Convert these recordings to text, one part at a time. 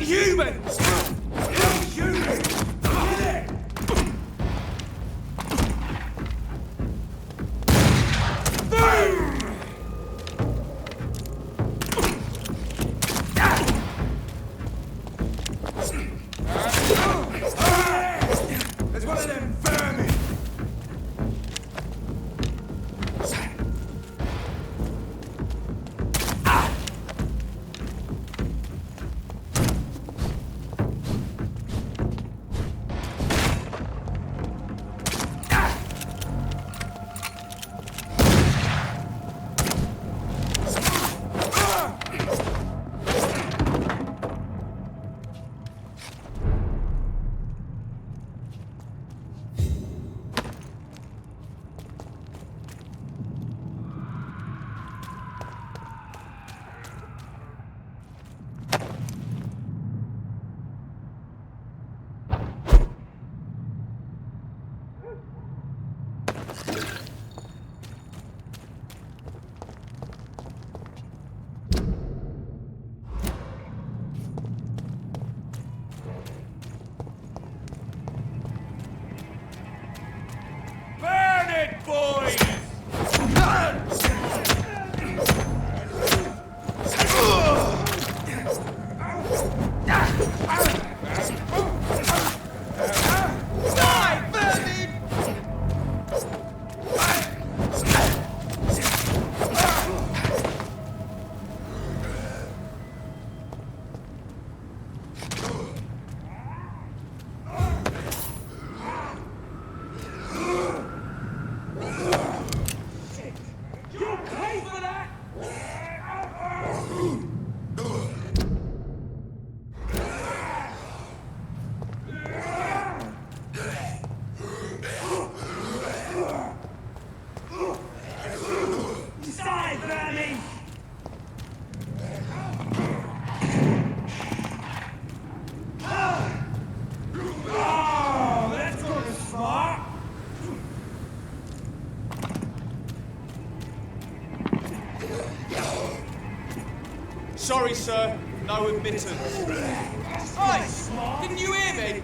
Humans! Inhumans! There's one of them vermin! Sorry, sir. No admittance. Hey! Didn't you hear me?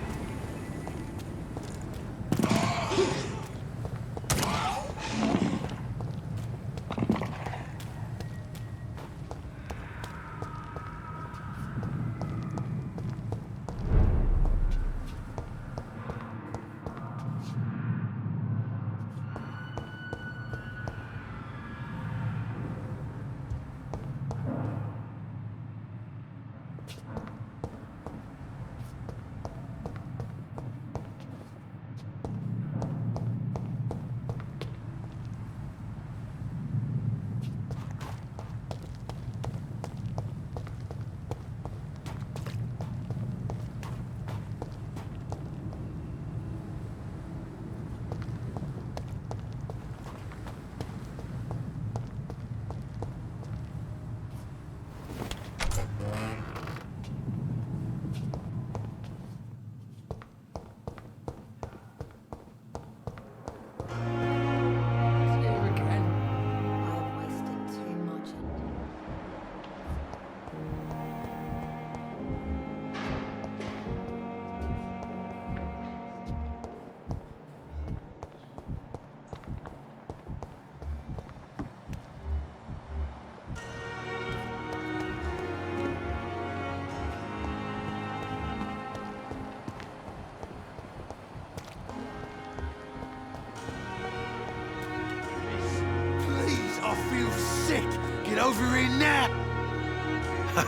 I feel sick. Get over here now.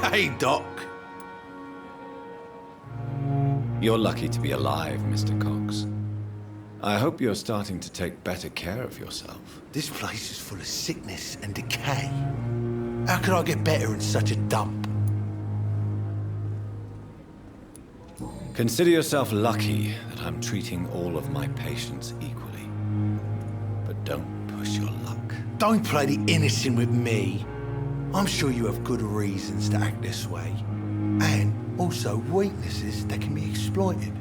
Hey, Doc. You're lucky to be alive, Mr. Cox. I hope you're starting to take better care of yourself. This place is full of sickness and decay. How could I get better in such a dump? Consider yourself lucky that I'm treating all of my patients equally. But don't push your luck. Don't play the innocent with me. I'm sure you have good reasons to act this way. And also weaknesses that can be exploited.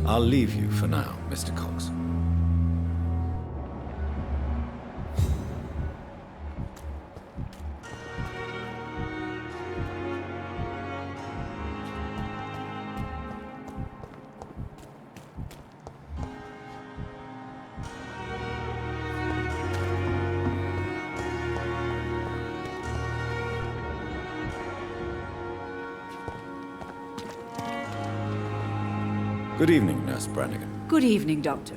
I'll leave you for now, Mr. Cox. Good evening, Nurse Brannigan. Good evening, Doctor.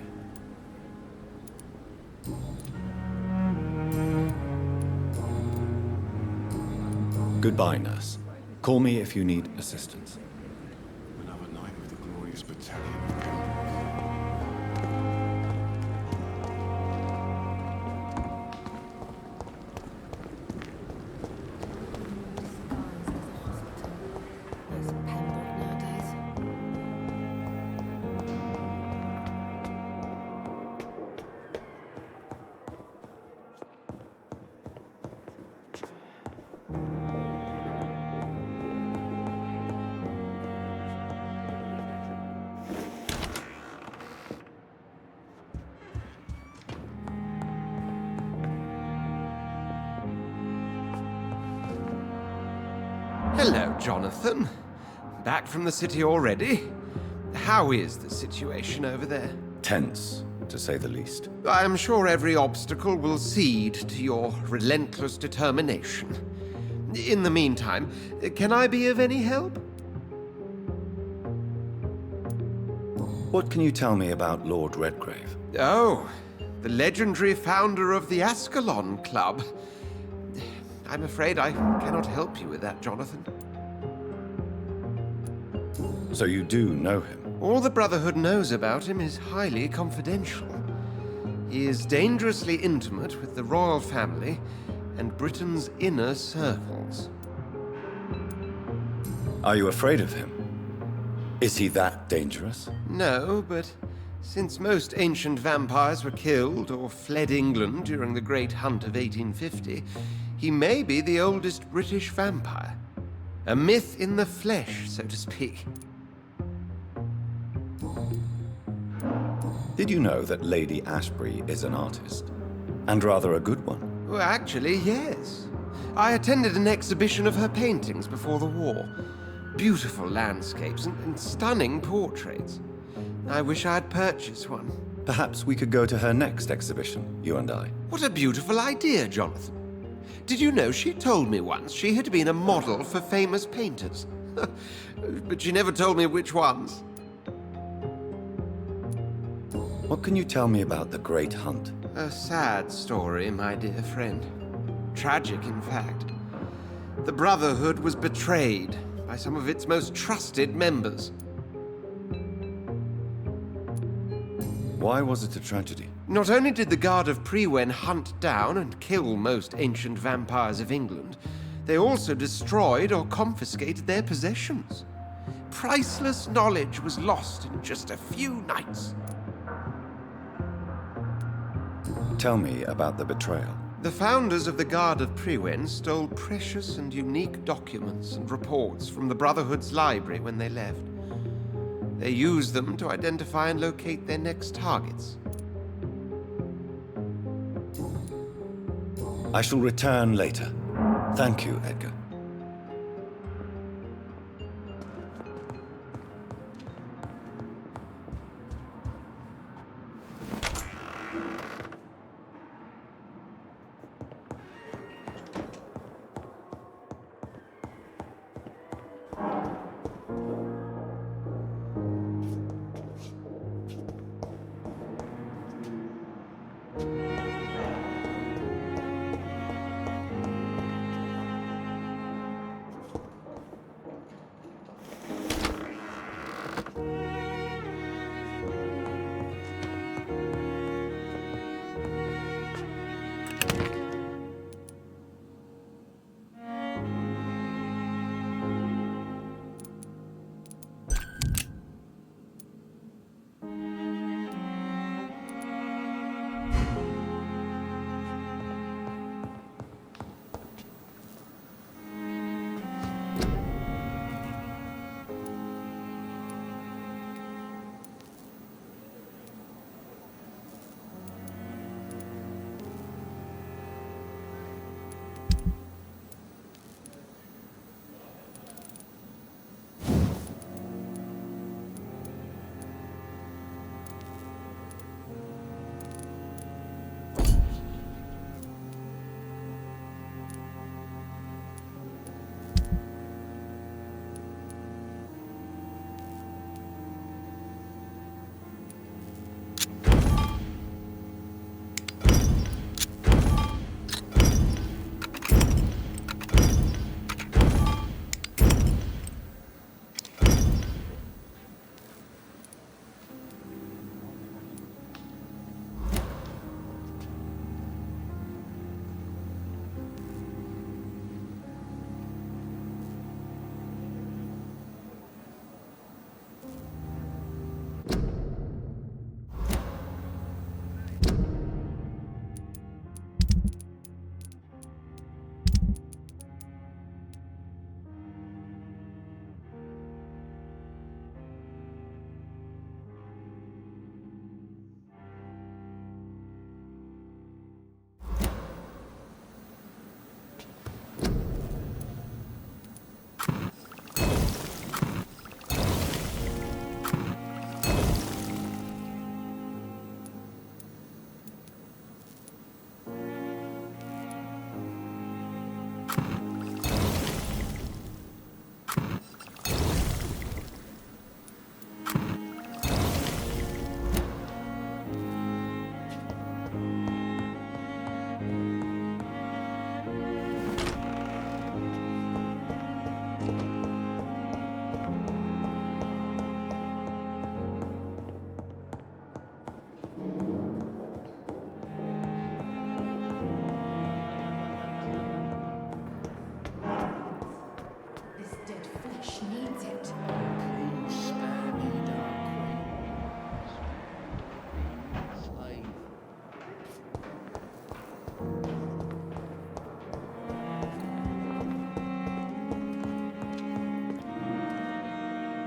Goodbye, Nurse. Call me if you need assistance. Another night with the glorious battalion of Hello, Jonathan. Back from the city already? How is the situation over there? Tense, to say the least. I'm sure every obstacle will cede to your relentless determination. In the meantime, can I be of any help? What can you tell me about Lord Redgrave? Oh, the legendary founder of the Ascalon Club. I'm afraid I cannot help you with that, Jonathan. So you do know him? All the Brotherhood knows about him is highly confidential. He is dangerously intimate with the royal family and Britain's inner circles. Are you afraid of him? Is he that dangerous? No, but since most ancient vampires were killed or fled England during the Great Hunt of 1850, he may be the oldest British vampire. A myth in the flesh, so to speak. Did you know that Lady Ashbury is an artist? And rather a good one. Well, actually, yes. I attended an exhibition of her paintings before the war. Beautiful landscapes and stunning portraits. I wish I had purchased one. Perhaps we could go to her next exhibition, you and I. What a beautiful idea, Jonathan. Did you know she told me once she had been a model for famous painters? But she never told me which ones. What can you tell me about the Great Hunt? A sad story, my dear friend. Tragic, in fact. The Brotherhood was betrayed by some of its most trusted members. Why was it a tragedy? Not only did the Guard of Prewen hunt down and kill most ancient vampires of England, they also destroyed or confiscated their possessions. Priceless knowledge was lost in just a few nights. Tell me about the betrayal. The founders of the Guard of Prewen stole precious and unique documents and reports from the Brotherhood's library when they left. They used them to identify and locate their next targets. I shall return later. Thank you, Edgar.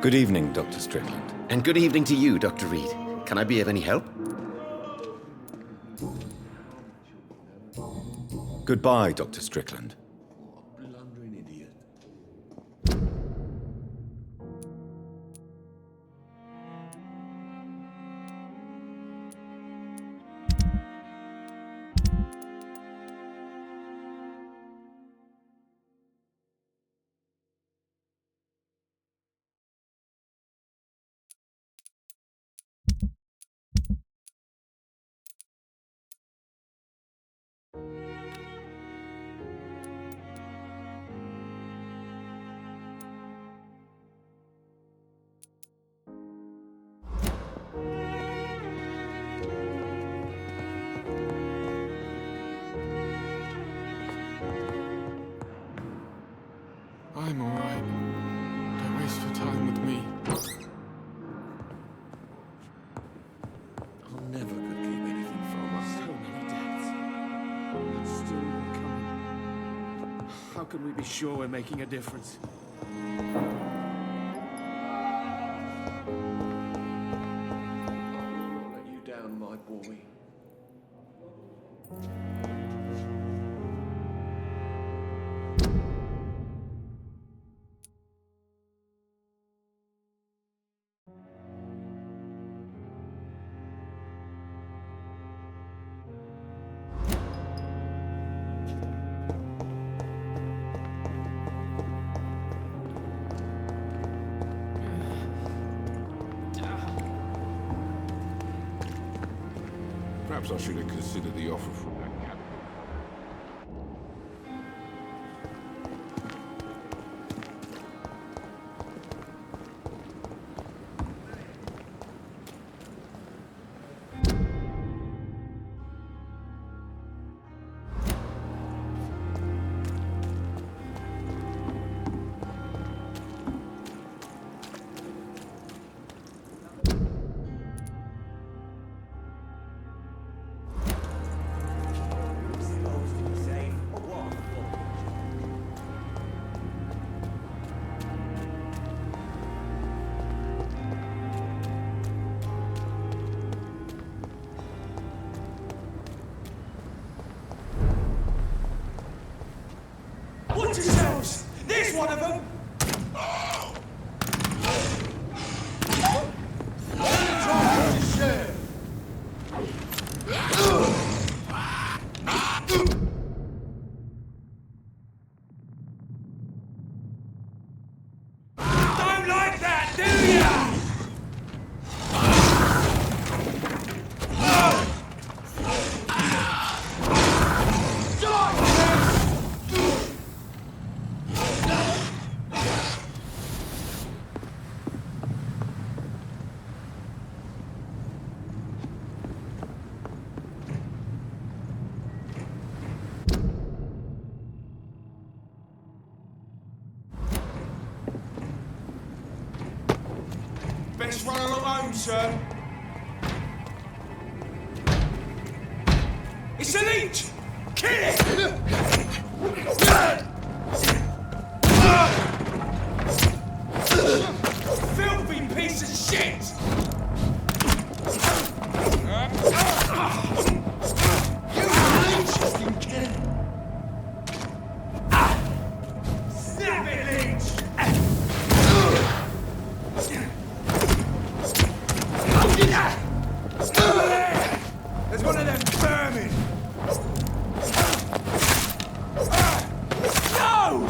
Good evening, Dr. Strickland. And good evening to you, Dr. Reed. Can I be of any help? Goodbye, Dr. Strickland. Blundering idiot. I'm alright. Don't waste your time with me. I never could keep anything from us. So many deaths. And still more coming. How can we be sure we're making a difference? I will not let you down, my boy. Perhaps I should have considered the offer from that cabin. Watch yourselves! There's one of them! Don't like that, do ya? Best run along home, sir. It's a leech! Kill it! Filthy piece of shit! You leech! You kill it! Snap it, leech! There's one of them vermin! No!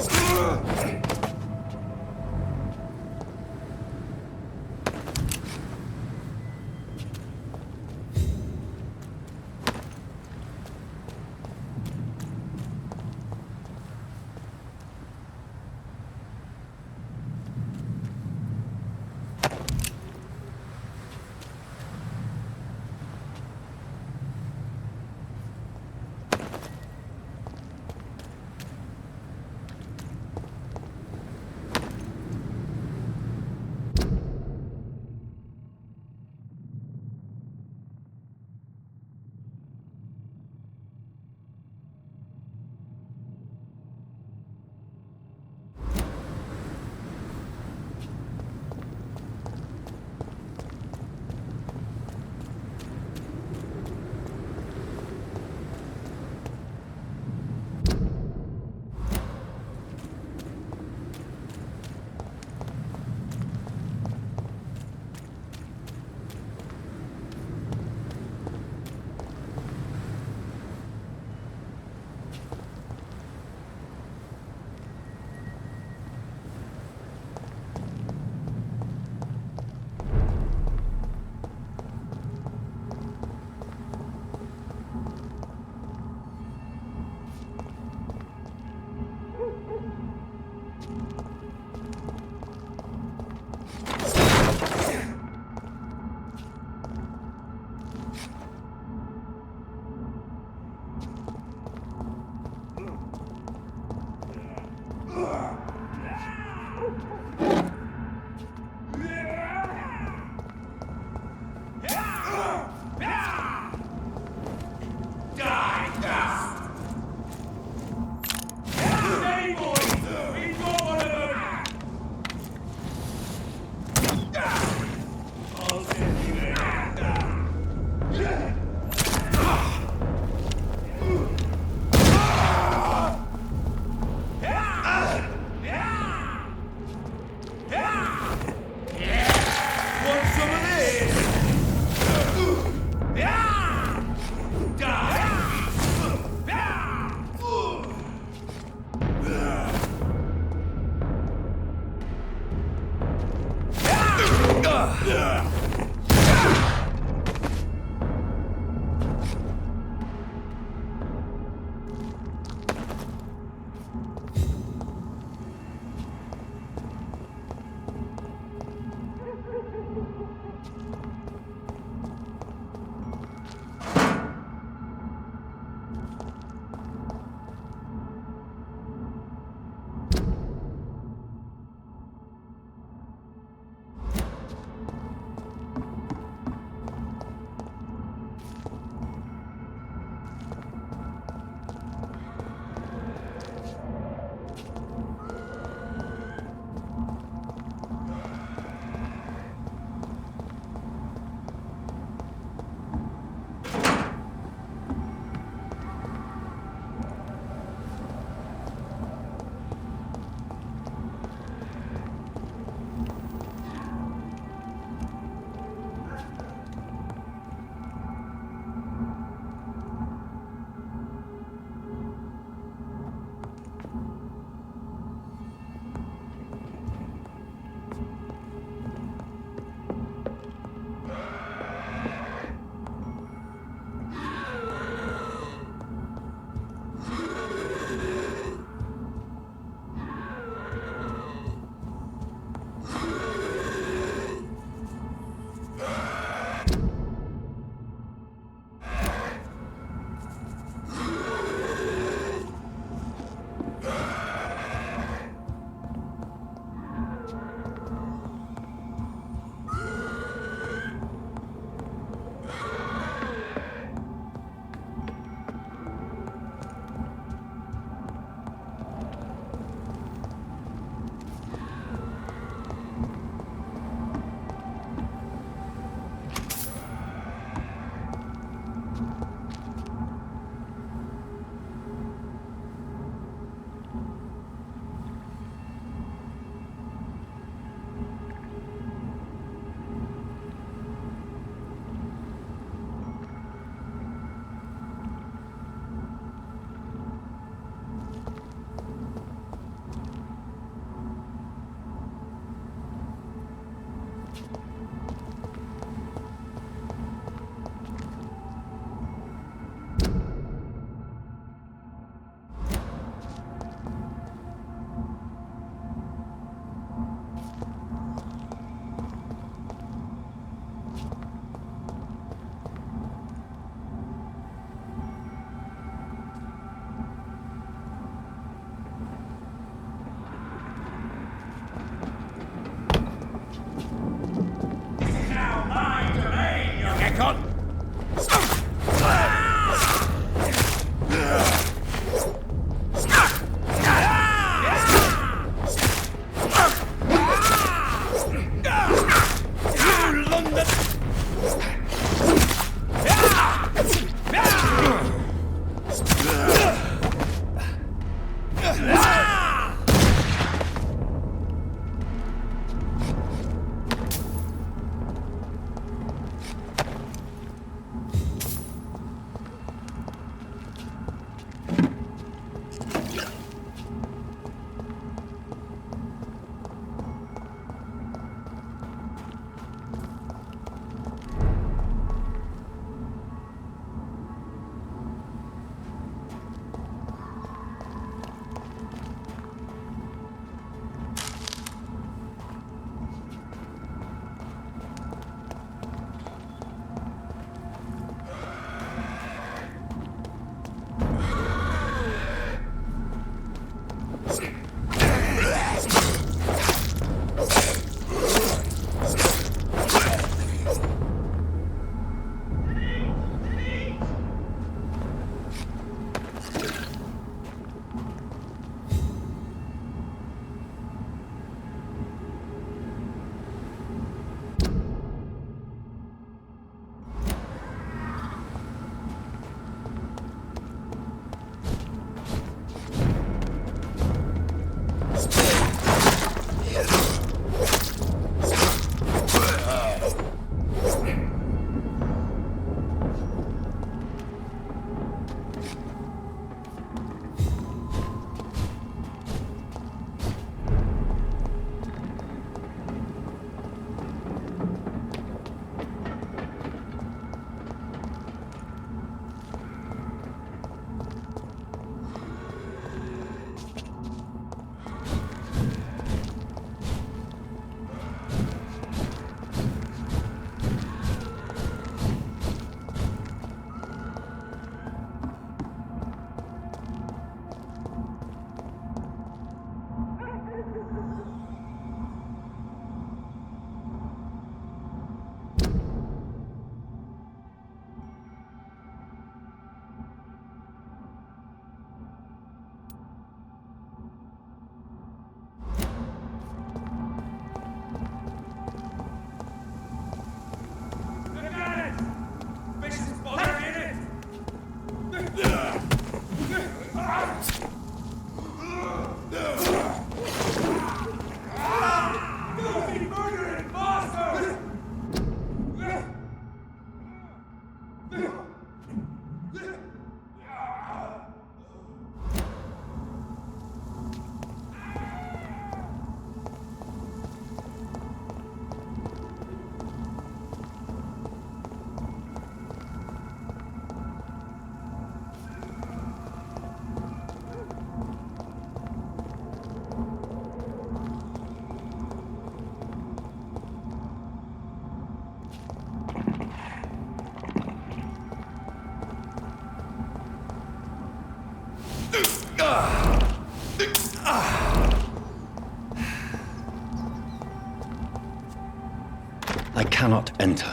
I cannot enter.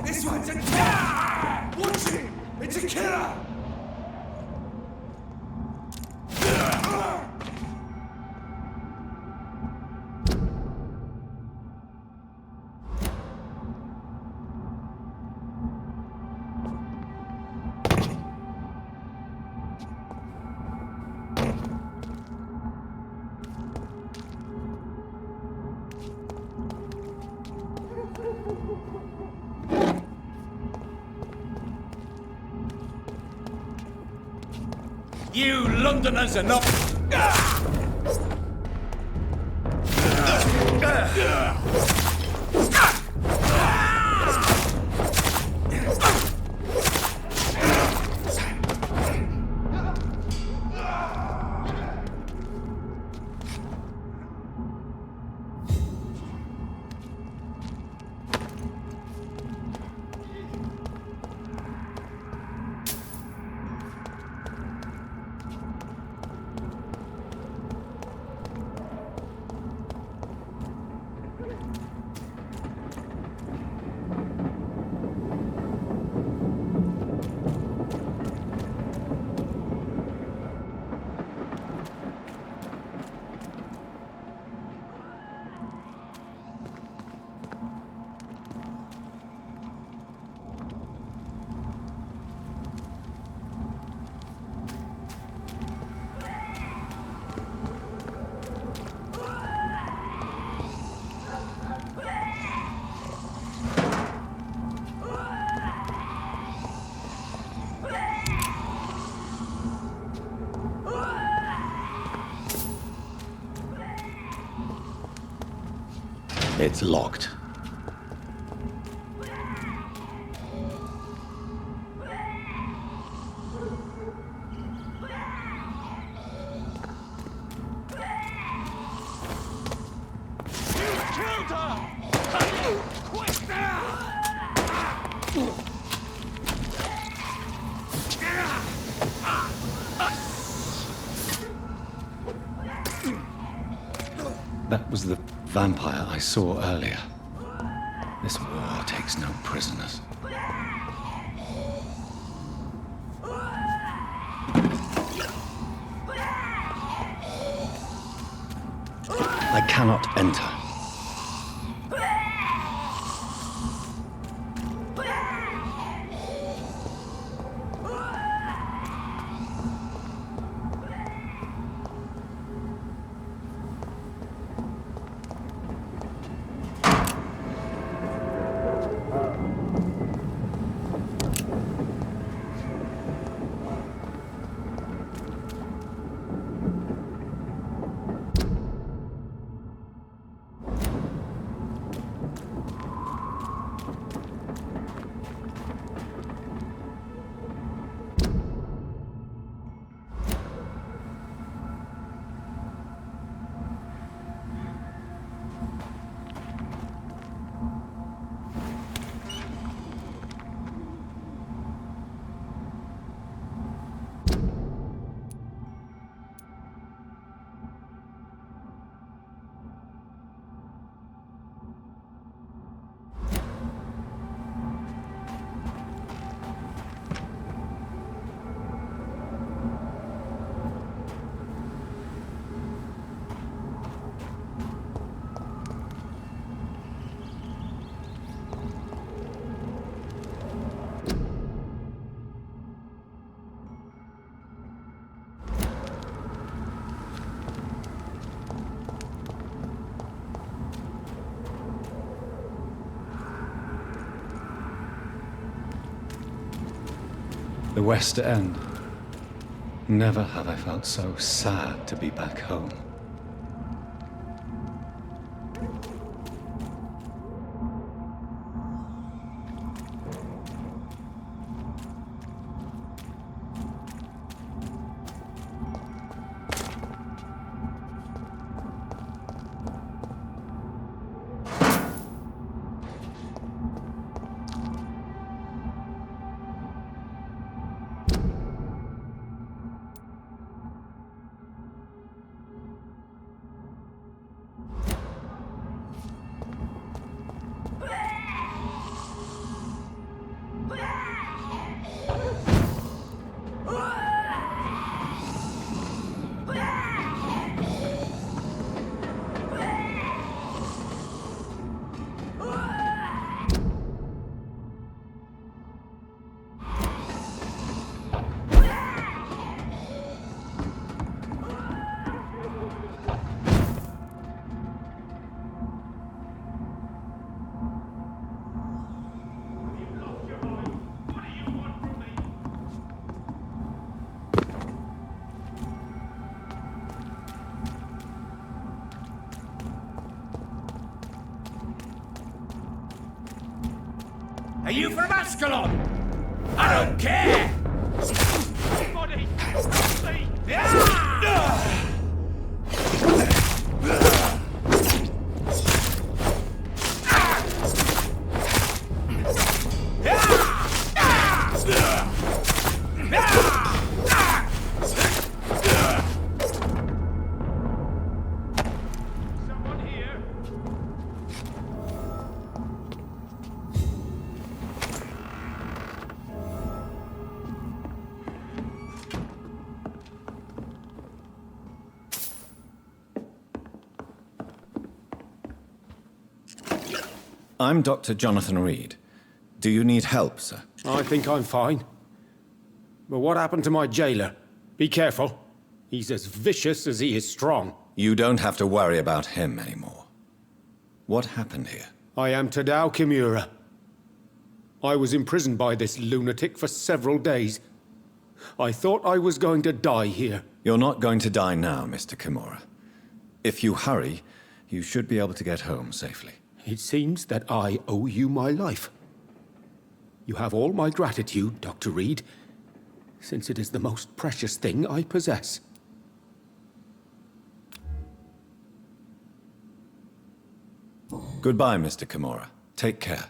This one's a killer! Watch it! It's a killer! You Londoners are not... It's locked. That was the vampire I saw earlier. This war takes no prisoners. I cannot enter. The West End. Never have I felt so sad to be back home. Are you from Ascalon? I don't care! Somebody! Please! Someone here! I'm Dr. Jonathan Reed. Do you need help, sir? I think I'm fine. But what happened to my jailer? Be careful. He's as vicious as he is strong. You don't have to worry about him anymore. What happened here? I am Tadao Kimura. I was imprisoned by this lunatic for several days. I thought I was going to die here. You're not going to die now, Mr. Kimura. If you hurry, you should be able to get home safely. It seems that I owe you my life. You have all my gratitude, Dr. Reed, since it is the most precious thing I possess. Goodbye, Mr. Kimura. Take care.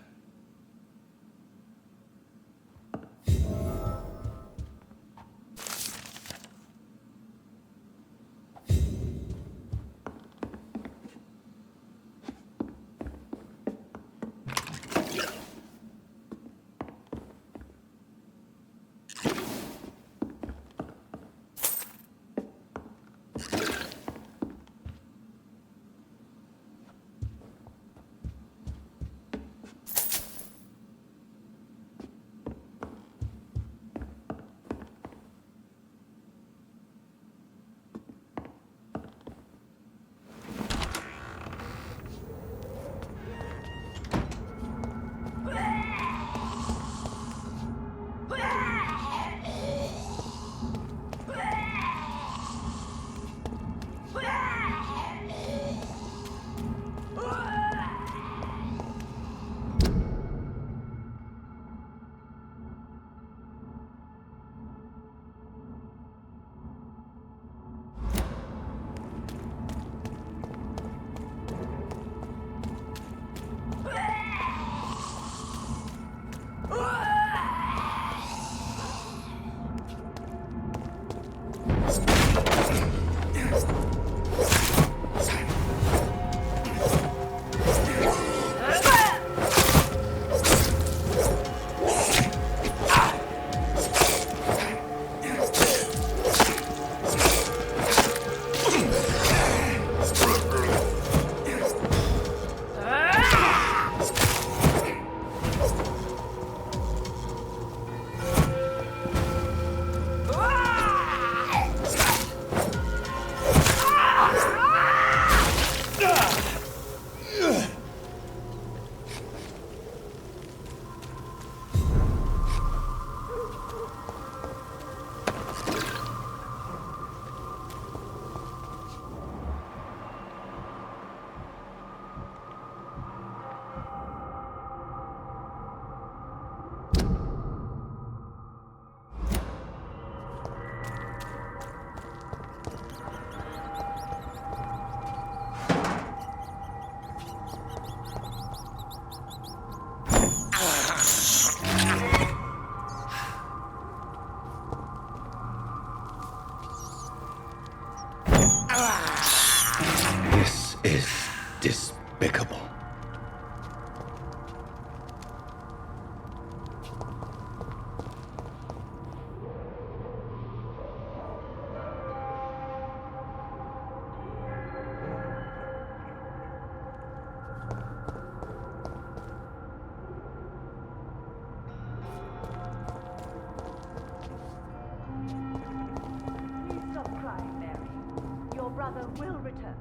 brother will return.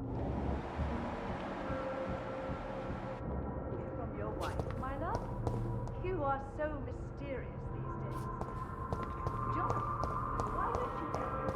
From your wife, my love. You are so mysterious these days. Jonathan, why don't you tell me?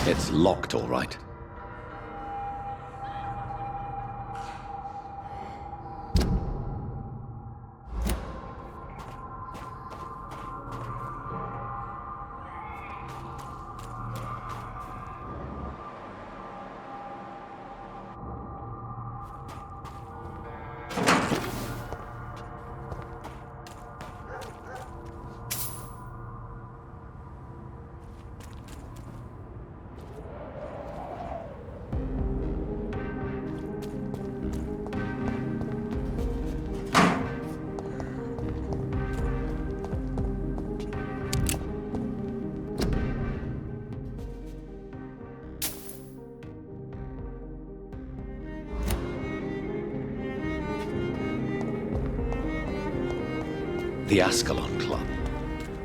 It's locked, all right. The Ascalon Club,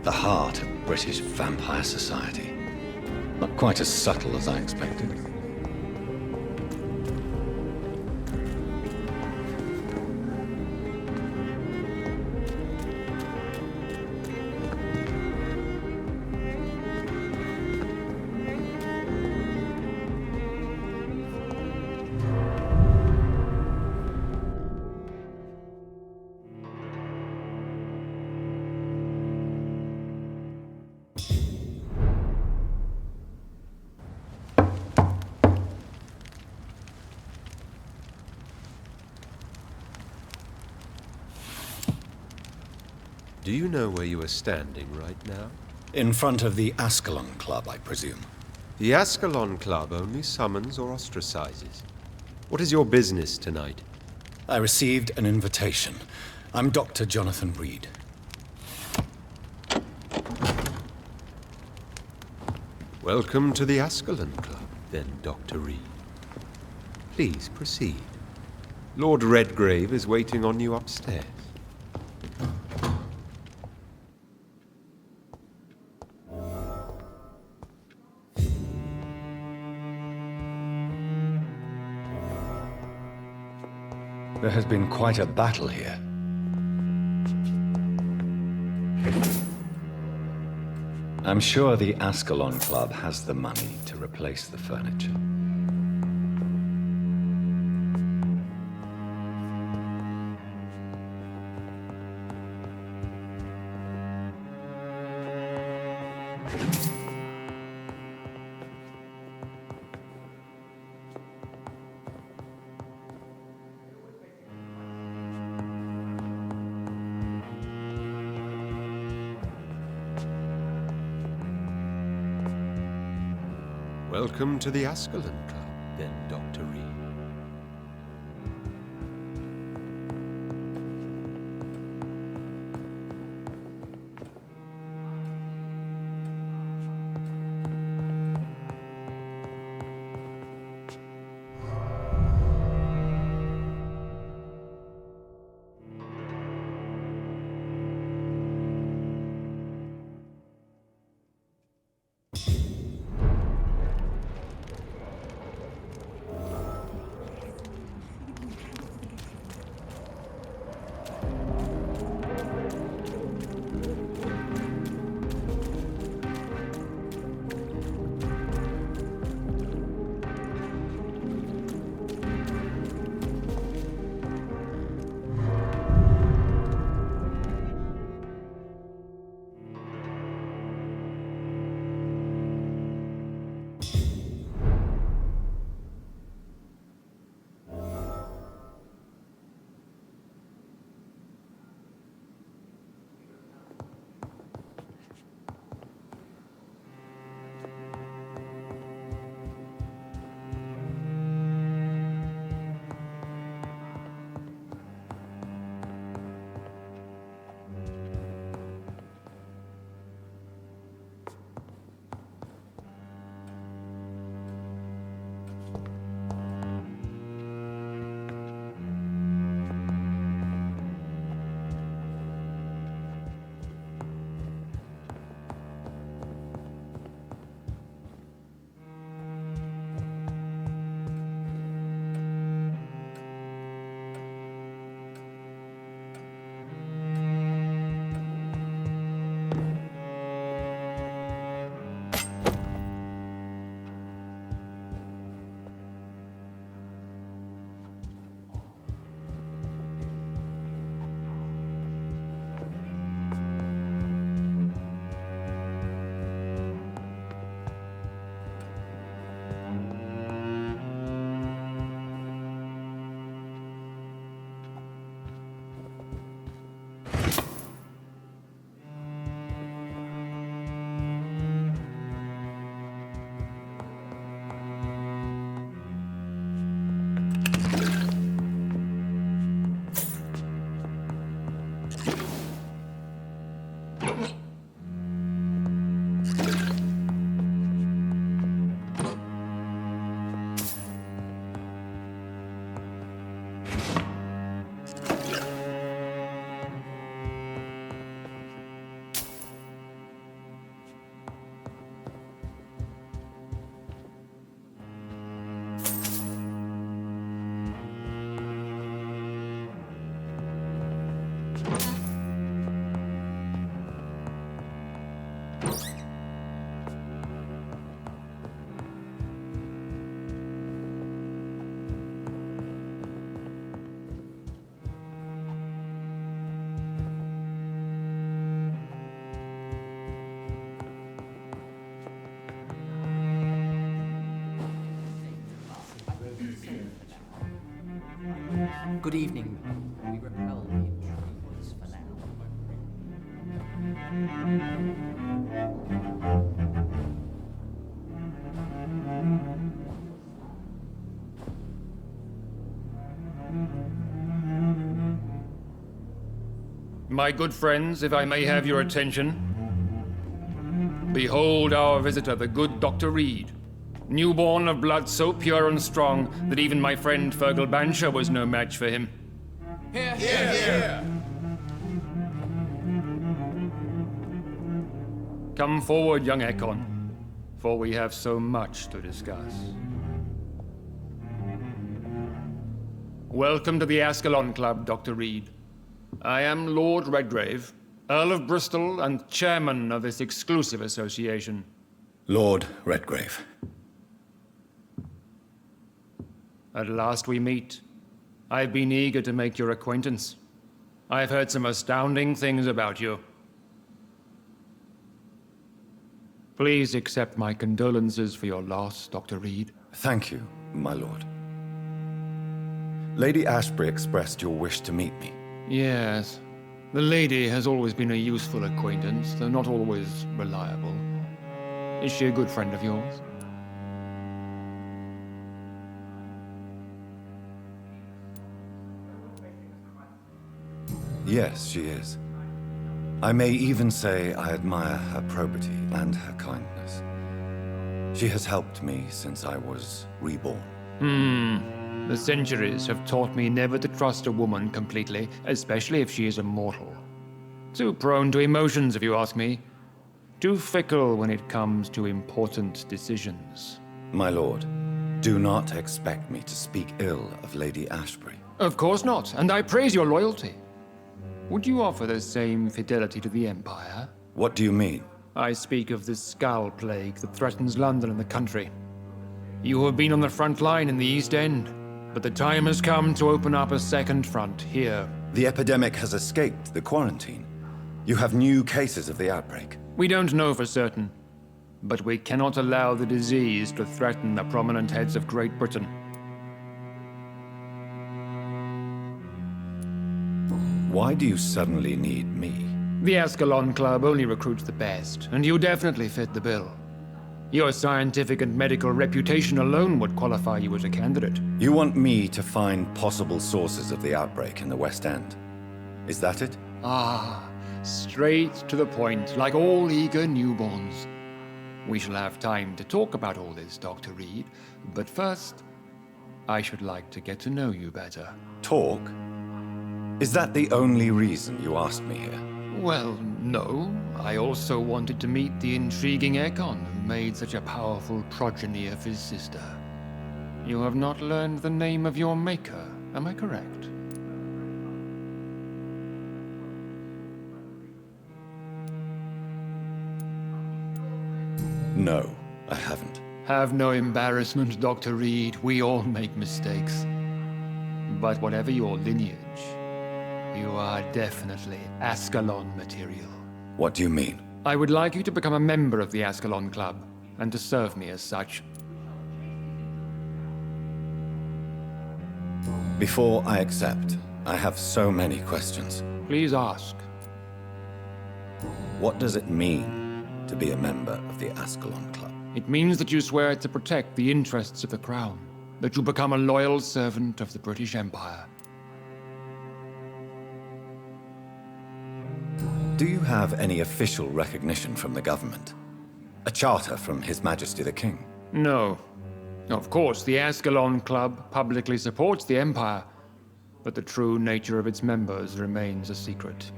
the heart of British vampire society. Not quite as subtle as I expected. Do you know where you are standing right now? In front of the Ascalon Club, I presume. The Ascalon Club only summons or ostracizes. What is your business tonight? I received an invitation. I'm Dr. Jonathan Reed. Welcome to the Ascalon Club, then, Dr. Reed. Please proceed. Lord Redgrave is waiting on you upstairs. There has been quite a battle here. I'm sure the Ascalon Club has the money to replace the furniture. Welcome to the Ascalon Club, then, Dr. Reed. Good evening. We repel the intruders for now. My good friends, if I may have your attention. Behold our visitor, the good Dr. Reed. Newborn of blood so pure and strong that even my friend Fergal Bansher was no match for him. Come forward, young Ekon, for we have so much to discuss. Welcome to the Ascalon Club, Dr. Reed. I am Lord Redgrave, Earl of Bristol and chairman of this exclusive association. Lord Redgrave. At last we meet. I've been eager to make your acquaintance. I've heard some astounding things about you. Please accept my condolences for your loss, Dr. Reed. Thank you, my lord. Lady Ashbury expressed your wish to meet me. Yes. The lady has always been a useful acquaintance, though not always reliable. Is she a good friend of yours? Yes, she is. I may even say I admire her probity and her kindness. She has helped me since I was reborn. The centuries have taught me never to trust a woman completely, especially if she is a mortal. Too prone to emotions, if you ask me. Too fickle when it comes to important decisions. My lord, do not expect me to speak ill of Lady Ashbury. Of course not, and I praise your loyalty. Would you offer the same fidelity to the Empire? What do you mean? I speak of the Skull Plague that threatens London and the country. You have been on the front line in the East End, but the time has come to open up a second front here. The epidemic has escaped the quarantine. You have new cases of the outbreak. We don't know for certain, but we cannot allow the disease to threaten the prominent heads of Great Britain. Why do you suddenly need me? The Ascalon Club only recruits the best, and you definitely fit the bill. Your scientific and medical reputation alone would qualify you as a candidate. You want me to find possible sources of the outbreak in the West End. Is that it? Ah, straight to the point, like all eager newborns. We shall have time to talk about all this, Dr. Reed, but first, I should like to get to know you better. Talk? Is that the only reason you asked me here? Well, no. I also wanted to meet the intriguing Ekon who made such a powerful progeny of his sister. You have not learned the name of your maker, am I correct? No, I haven't. Have no embarrassment, Dr. Reed. We all make mistakes. But whatever your lineage, you are definitely Ascalon material. What do you mean? I would like you to become a member of the Ascalon Club, and to serve me as such. Before I accept, I have so many questions. Please ask. What does it mean to be a member of the Ascalon Club? It means that you swear to protect the interests of the Crown, that you become a loyal servant of the British Empire. Do you have any official recognition from the government? A charter from His Majesty the King? No. Of course, the Ascalon Club publicly supports the Empire, but the true nature of its members remains a secret.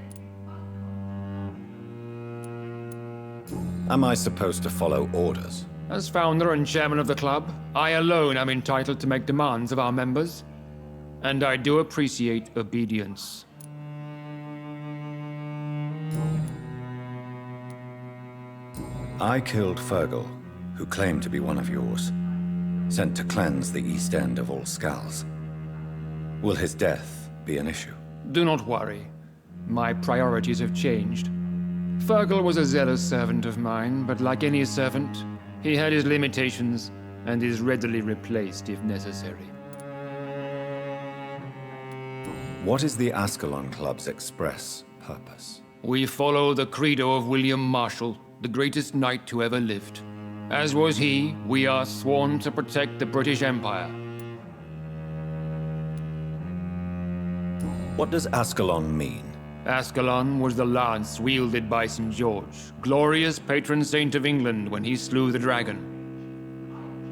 Am I supposed to follow orders? As founder and chairman of the club, I alone am entitled to make demands of our members, and I do appreciate obedience. I killed Fergal, who claimed to be one of yours, sent to cleanse the East End of all skulls. Will his death be an issue? Do not worry. My priorities have changed. Fergal was a zealous servant of mine, but like any servant, he had his limitations and is readily replaced if necessary. What is the Ascalon Club's express purpose? We follow the credo of William Marshall, the greatest knight who ever lived. As was he, we are sworn to protect the British Empire. What does Ascalon mean? Ascalon was the lance wielded by St. George, glorious patron saint of England when he slew the dragon.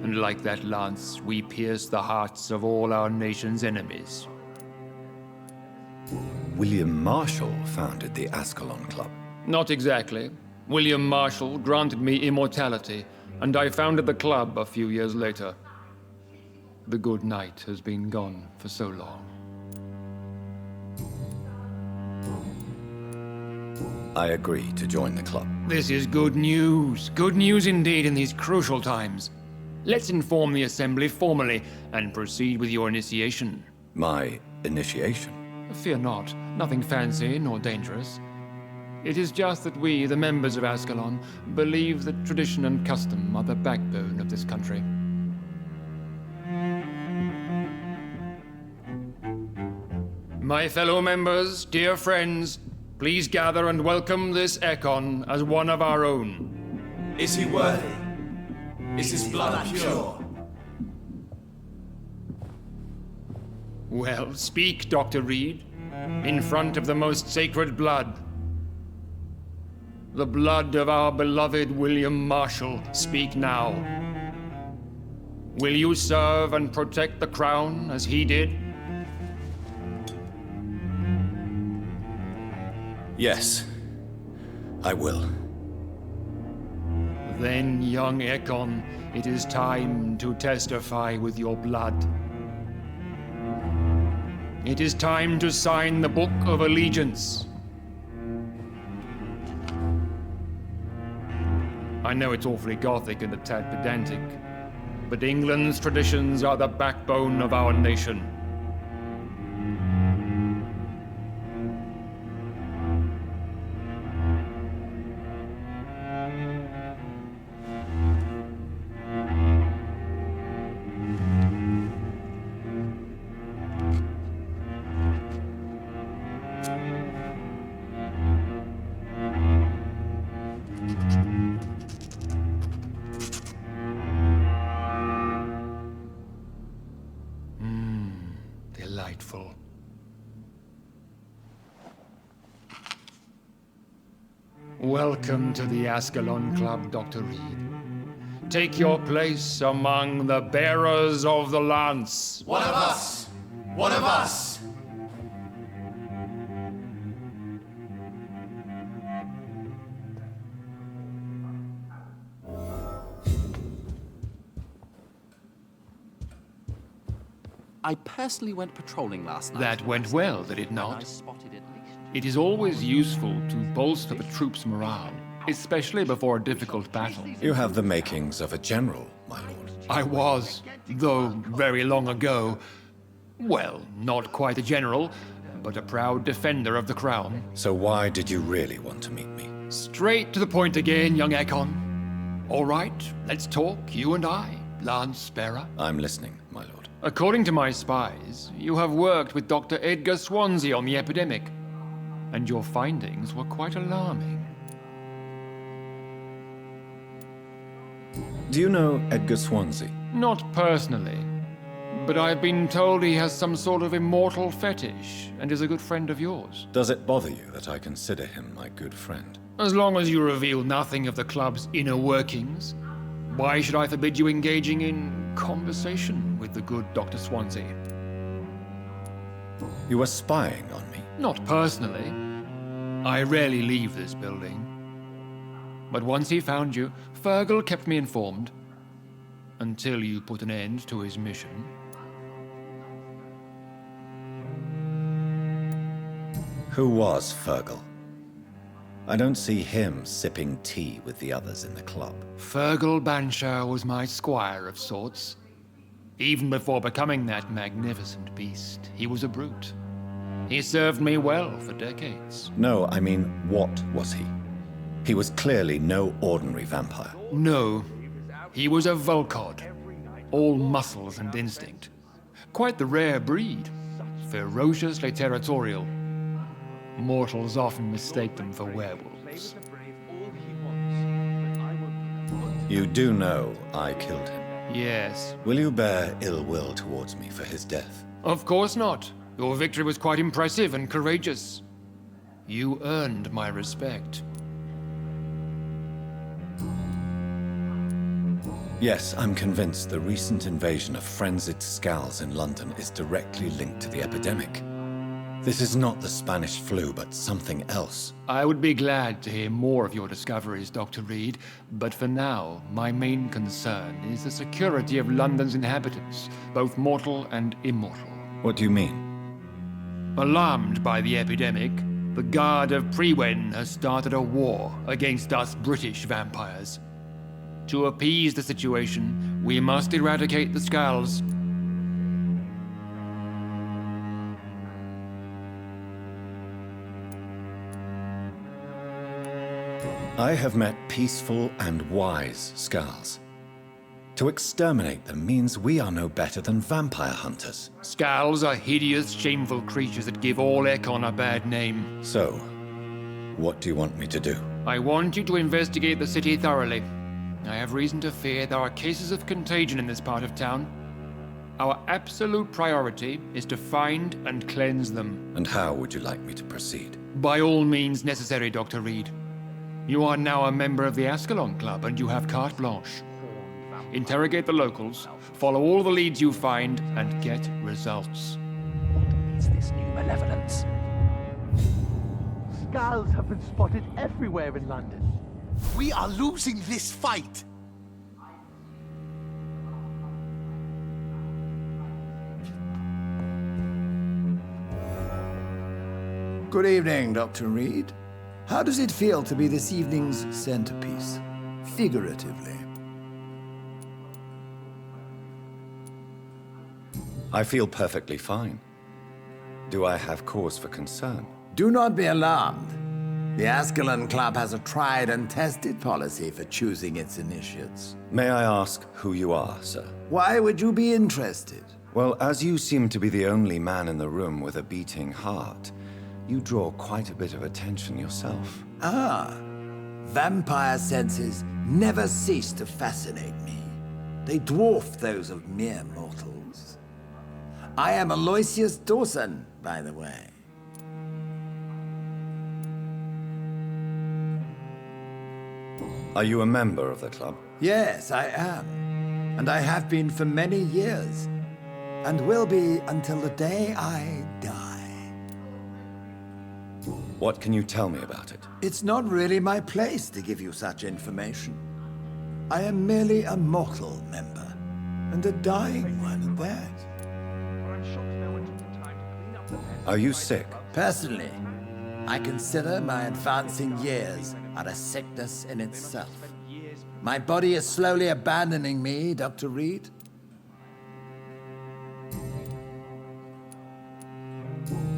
And like that lance, we pierce the hearts of all our nation's enemies. William Marshall founded the Ascalon Club. Not exactly. William Marshall granted me immortality, and I founded the club a few years later. The good knight has been gone for so long. I agree to join the club. This is good news. Good news indeed in these crucial times. Let's inform the Assembly formally and proceed with your initiation. My initiation? Fear not. Nothing fancy nor dangerous. It is just that we, the members of Ascalon, believe that tradition and custom are the backbone of this country. My fellow members, dear friends, please gather and welcome this Ekon as one of our own. Is he worthy? Is his blood pure? Well, speak, Dr. Reed, in front of the most sacred blood. The blood of our beloved William Marshall, speak now. Will you serve and protect the crown as he did? Yes, I will. Then, young Ekon, it is time to testify with your blood. It is time to sign the Book of Allegiance. I know it's awfully gothic and a tad pedantic, but England's traditions are the backbone of our nation. Delightful. Welcome to the Ascalon Club, Dr. Reed. Take your place among the bearers of the lance. One of us! One of us! I personally went patrolling last night. That went well, did it And I not? spotted at least. It is always useful to bolster the troops' morale, especially before a difficult battle. You have the makings of a general, my lord. I was, though very long ago, well, not quite a general, but a proud defender of the crown. So why did you really want to meet me? Straight to the point again, young Ekon. All right, let's talk, you and I, Lance Bearer. I'm listening, my lord. According to my spies, you have worked with Dr. Edgar Swansea on the epidemic, and your findings were quite alarming. Do you know Edgar Swansea? Not personally, but I've been told he has some sort of immortal fetish and is a good friend of yours. Does it bother you that I consider him my good friend? As long as you reveal nothing of the club's inner workings, why should I forbid you engaging in conversation with the good Dr. Swansea? You were spying on me? Not personally. I rarely leave this building. But once he found you, Fergal kept me informed. Until you put an end to his mission. Who was Fergal? I don't see him sipping tea with the others in the club. Fergal Banshire was my squire of sorts. Even before becoming that magnificent beast, he was a brute. He served me well for decades. No, I mean, what was he? He was clearly no ordinary vampire. No, he was a Volcod, all muscles and instinct. Quite the rare breed, ferociously territorial. Mortals often mistake them for werewolves. You do know I killed him. Yes. Will you bear ill will towards me for his death? Of course not. Your victory was quite impressive and courageous. You earned my respect. Yes, I'm convinced the recent invasion of frenzied Scals in London is directly linked to the epidemic. This is not the Spanish flu, but something else. I would be glad to hear more of your discoveries, Dr. Reed, but for now, my main concern is the security of London's inhabitants, both mortal and immortal. What do you mean? Alarmed by the epidemic, the Guard of Priwen has started a war against us British vampires. To appease the situation, we must eradicate the Scals. I have met peaceful and wise Scals. To exterminate them means we are no better than vampire hunters. Scals are hideous, shameful creatures that give all Ekon a bad name. So, what do you want me to do? I want you to investigate the city thoroughly. I have reason to fear there are cases of contagion in this part of town. Our absolute priority is to find and cleanse them. And how would you like me to proceed? By all means necessary, Dr. Reed. You are now a member of the Ascalon Club and you have carte blanche. Interrogate the locals, follow all the leads you find, and get results. What is this new malevolence? Scals have been spotted everywhere in London. We are losing this fight. Good evening, Dr. Reed. How does it feel to be this evening's centerpiece, figuratively? I feel perfectly fine. Do I have cause for concern? Do not be alarmed. The Ascalon Club has a tried and tested policy for choosing its initiates. May I ask who you are, sir? Why would you be interested? Well, as you seem to be the only man in the room with a beating heart, you draw quite a bit of attention yourself. Ah, vampire senses never cease to fascinate me. They dwarf those of mere mortals. I am Aloysius Dawson, by the way. Are you a member of the club? Yes, I am. And I have been for many years. And will be until the day I die. What can you tell me about it? It's not really my place to give you such information. I am merely a mortal member, and a dying one at that. Are you sick? Personally, I consider my advancing years are a sickness in itself. My body is slowly abandoning me, Dr. Reed.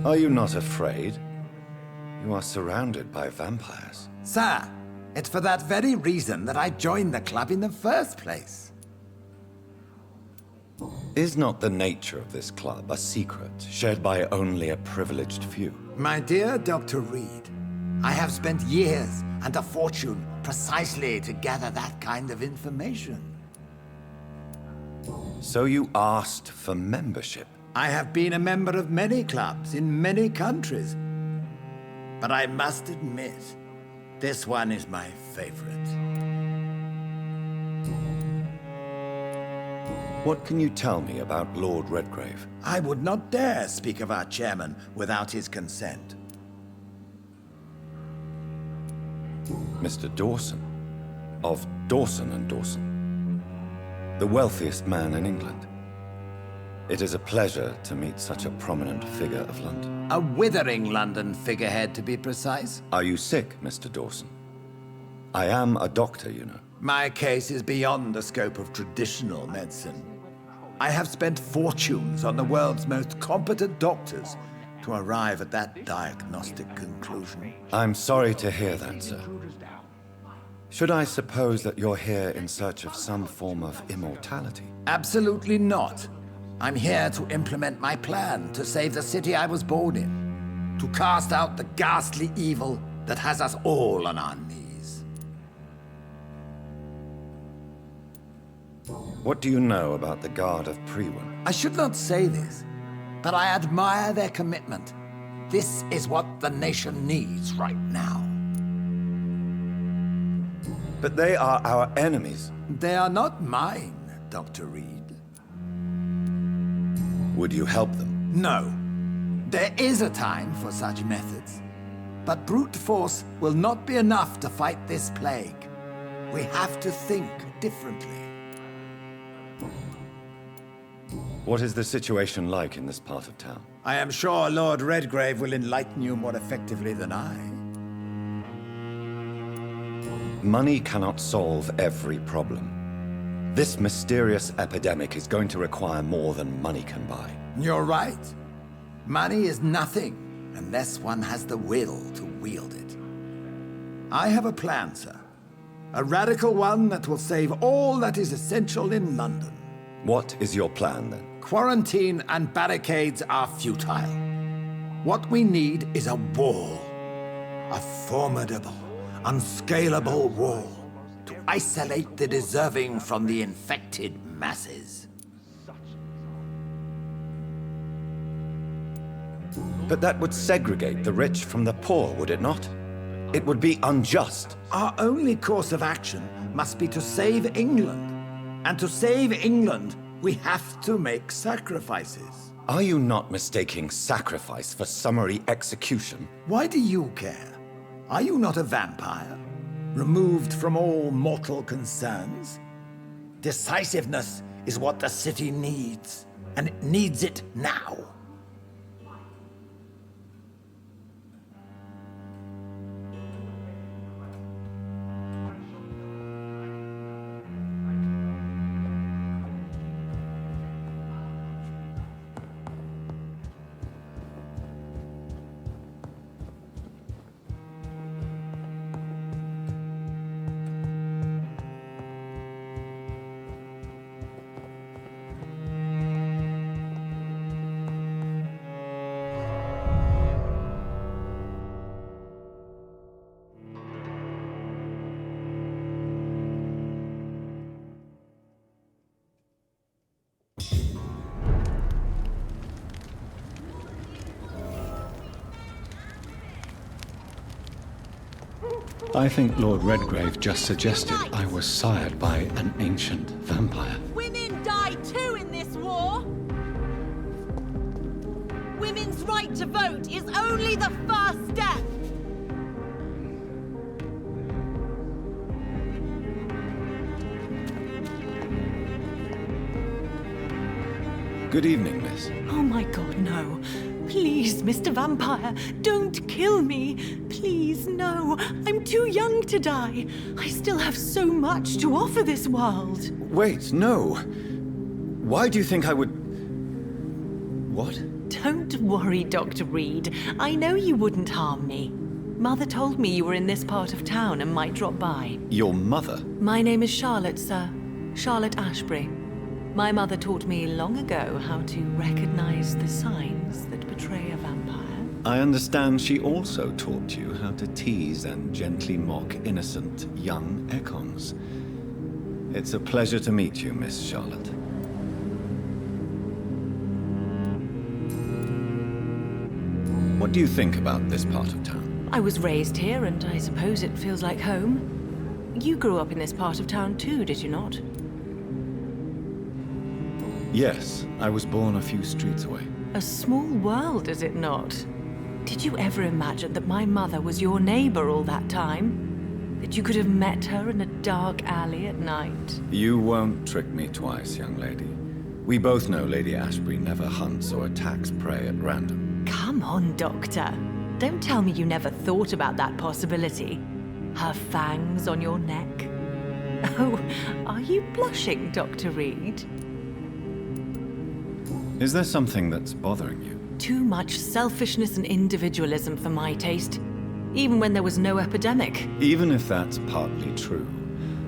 Are you not afraid? You are surrounded by vampires. Sir, it's for that very reason that I joined the club in the first place. Is not the nature of this club a secret shared by only a privileged few? My dear Dr. Reed, I have spent years and a fortune precisely to gather that kind of information. So you asked for membership? I have been a member of many clubs in many countries. But I must admit, this one is my favorite. What can you tell me about Lord Redgrave? I would not dare speak of our chairman without his consent. Mr. Dawson, of Dawson and Dawson, the wealthiest man in England. It is a pleasure to meet such a prominent figure of London. A withering London figurehead, to be precise. Are you sick, Mr. Dawson? I am a doctor, you know. My case is beyond the scope of traditional medicine. I have spent fortunes on the world's most competent doctors to arrive at that diagnostic conclusion. I'm sorry to hear that, sir. Should I suppose that you're here in search of some form of immortality? Absolutely not. I'm here to implement my plan to save the city I was born in, to cast out the ghastly evil that has us all on our knees. What do you know about the Guard of Priwen? I should not say this, but I admire their commitment. This is what the nation needs right now. But they are our enemies. They are not mine, Dr. Reed. Would you help them? No. There is a time for such methods. But brute force will not be enough to fight this plague. We have to think differently. What is the situation like in this part of town? I am sure Lord Redgrave will enlighten you more effectively than I. Money cannot solve every problem. This mysterious epidemic is going to require more than money can buy. You're right. Money is nothing unless one has the will to wield it. I have a plan, sir. A radical one that will save all that is essential in London. What is your plan, then? Quarantine and barricades are futile. What we need is a wall. A formidable, unscalable wall to isolate the deserving from the infected masses. But that would segregate the rich from the poor, would it not? It would be unjust. Our only course of action must be to save England. And to save England, we have to make sacrifices. Are you not mistaking sacrifice for summary execution? Why do you care? Are you not a vampire? Removed from all mortal concerns? Decisiveness is what the city needs, and it needs it now. I think Lord Redgrave just suggested I was sired by an ancient vampire. Women die too in this war! Women's right to vote is only the first step! Good evening, miss. Oh my god, no. Please, Mr. Vampire, don't kill me. Please, no. I'm too young to die. I still have so much to offer this world. Wait, no. Why do you think I would... What? Don't worry, Dr. Reed. I know you wouldn't harm me. Mother told me you were in this part of town and might drop by. Your mother? My name is Charlotte, sir. Charlotte Ashbury. My mother taught me long ago how to recognize the signs that betray a vampire. I understand she also taught you how to tease and gently mock innocent young Econs. It's a pleasure to meet you, Miss Charlotte. What do you think about this part of town? I was raised here, and I suppose it feels like home. You grew up in this part of town too, did you not? Yes, I was born a few streets away. A small world, is it not? Did you ever imagine that my mother was your neighbor all that time? That you could have met her in a dark alley at night? You won't trick me twice, young lady. We both know Lady Ashbury never hunts or attacks prey at random. Come on, Doctor. Don't tell me you never thought about that possibility. Her fangs on your neck. Oh, are you blushing, Dr. Reed? Is there something that's bothering you? Too much selfishness and individualism for my taste. Even when there was no epidemic. Even if that's partly true,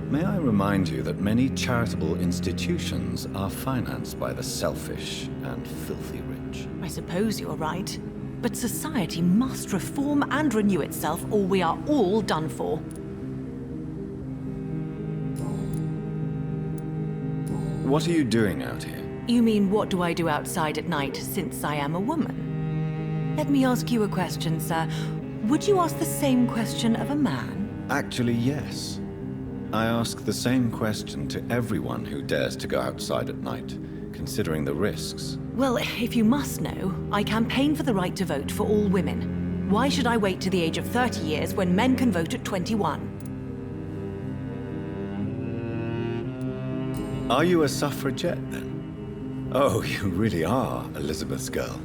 may I remind you that many charitable institutions are financed by the selfish and filthy rich. I suppose you're right. But society must reform and renew itself, or we are all done for. What are you doing out here? You mean, what do I do outside at night since I am a woman? Let me ask you a question, sir. Would you ask the same question of a man? Actually, yes. I ask the same question to everyone who dares to go outside at night, considering the risks. Well, if you must know, I campaign for the right to vote for all women. Why should I wait to the age of 30 years when men can vote at 21? Are you a suffragette, then? Oh, you really are Elizabeth's girl.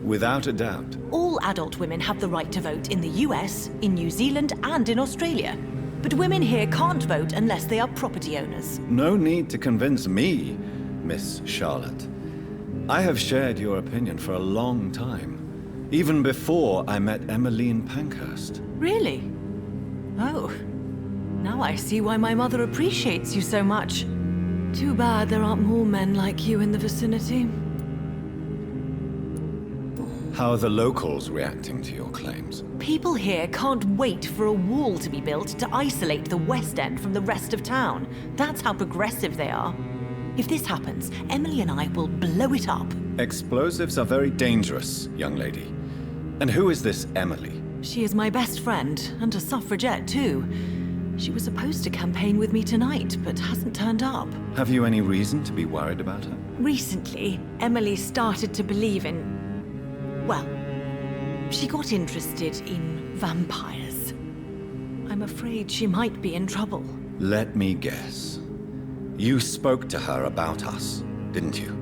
Without a doubt. All adult women have the right to vote in the US, in New Zealand, and in Australia. But women here can't vote unless they are property owners. No need to convince me, Miss Charlotte. I have shared your opinion for a long time. Even before I met Emmeline Pankhurst. Really? Oh. Now I see why my mother appreciates you so much. Too bad there aren't more men like you in the vicinity. How are the locals reacting to your claims? People here can't wait for a wall to be built to isolate the West End from the rest of town. That's how progressive they are. If this happens, Emily and I will blow it up. Explosives are very dangerous, young lady. And who is this Emily? She is my best friend, and a suffragette too. She was supposed to campaign with me tonight, but hasn't turned up. Have you any reason to be worried about her? Recently, Emily started to believe in... well, she got interested in vampires. I'm afraid she might be in trouble. Let me guess. You spoke to her about us, didn't you?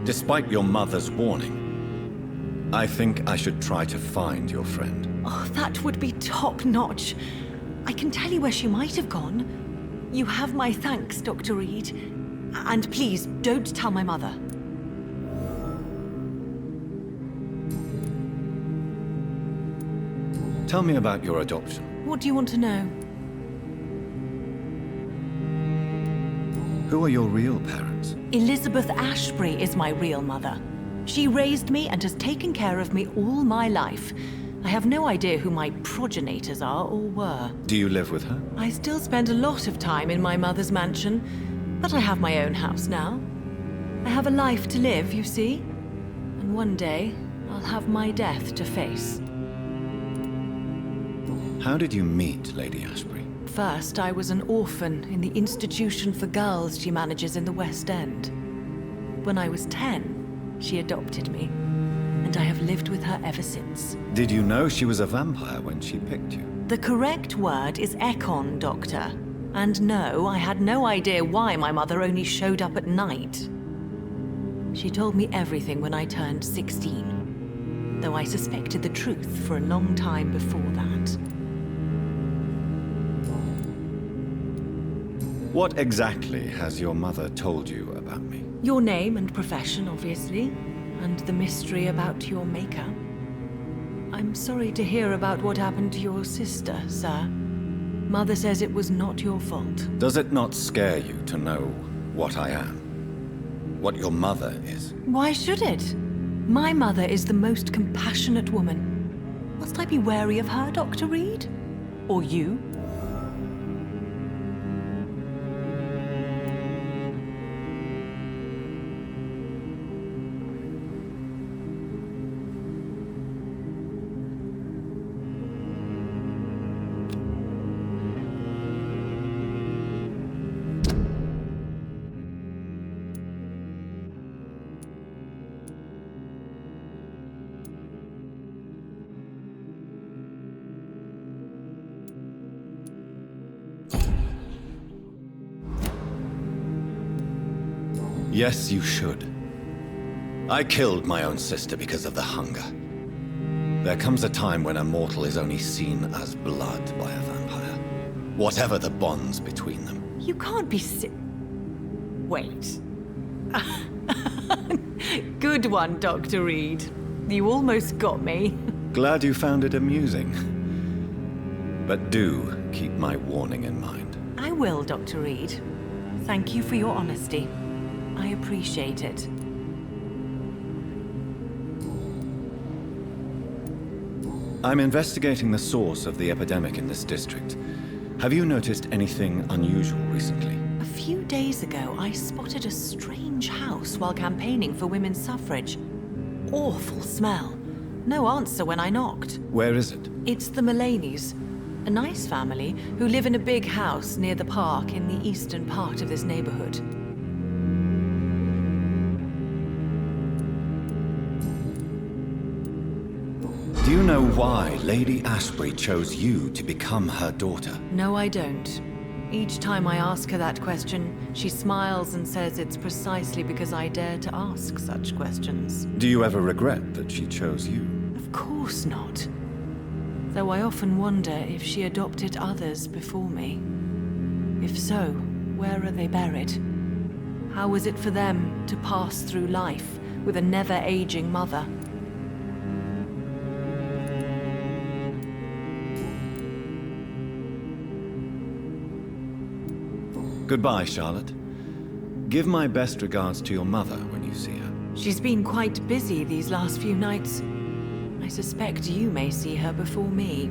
Despite your mother's warning. I think I should try to find your friend. Oh, that would be top-notch. I can tell you where she might have gone. You have my thanks, Dr. Reed. And please, don't tell my mother. Tell me about your adoption. What do you want to know? Who are your real parents? Elizabeth Ashbury is my real mother. She raised me and has taken care of me all my life. I have no idea who my progenitors are or were. Do you live with her? I still spend a lot of time in my mother's mansion, but I have my own house now. I have a life to live, you see. And one day, I'll have my death to face. How did you meet Lady Ashbury? First, I was an orphan in the institution for girls she manages in the West End. When I was 10, she adopted me, and I have lived with her ever since. Did you know she was a vampire when she picked you? The correct word is Ekon, Doctor. And no, I had no idea why my mother only showed up at night. She told me everything when I turned 16, though I suspected the truth for a long time before that. What exactly has your mother told you about me? Your name and profession, obviously, and the mystery about your maker. I'm sorry to hear about what happened to your sister, sir. Mother says it was not your fault. Does it not scare you to know what I am? What your mother is? Why should it? My mother is the most compassionate woman. Must I be wary of her, Dr. Reed? Or you? Yes, you should. I killed my own sister because of the hunger. There comes a time when a mortal is only seen as blood by a vampire, whatever the bonds between them. You can't be Wait. Good one, Dr. Reed. You almost got me. Glad you found it amusing. But do keep my warning in mind. I will, Dr. Reed. Thank you for your honesty. I appreciate it. I'm investigating the source of the epidemic in this district. Have you noticed anything unusual recently? A few days ago, I spotted a strange house while campaigning for women's suffrage. Awful smell. No answer when I knocked. Where is it? It's the Mullaneys, a nice family who live in a big house near the park in the eastern part of this neighborhood. Do you know why Lady Ashbury chose you to become her daughter? No, I don't. Each time I ask her that question, she smiles and says it's precisely because I dare to ask such questions. Do you ever regret that she chose you? Of course not. Though I often wonder if she adopted others before me. If so, where are they buried? How was it for them to pass through life with a never-aging mother? Goodbye, Charlotte. Give my best regards to your mother when you see her. She's been quite busy these last few nights. I suspect you may see her before me.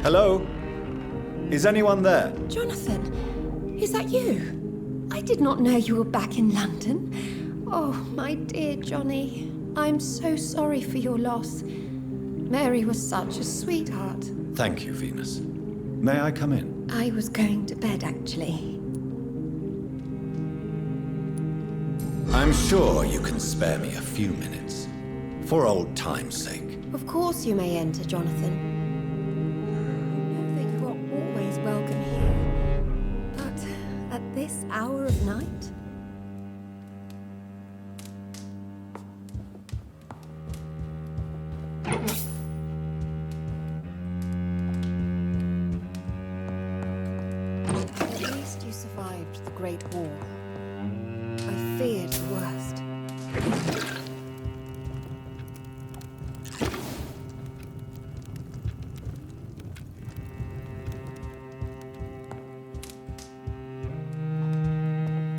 Hello? Is anyone there? Jonathan, is that you? I did not know you were back in London. Oh, my dear Johnny, I'm so sorry for your loss. Mary was such a sweetheart. Thank you, Venus. May I come in? I was going to bed, actually. I'm sure you can spare me a few minutes. For old time's sake. Of course you may enter, Jonathan. Know that you are always welcome here. But at this hour of night? At least you survived the Great War. I feared the worst.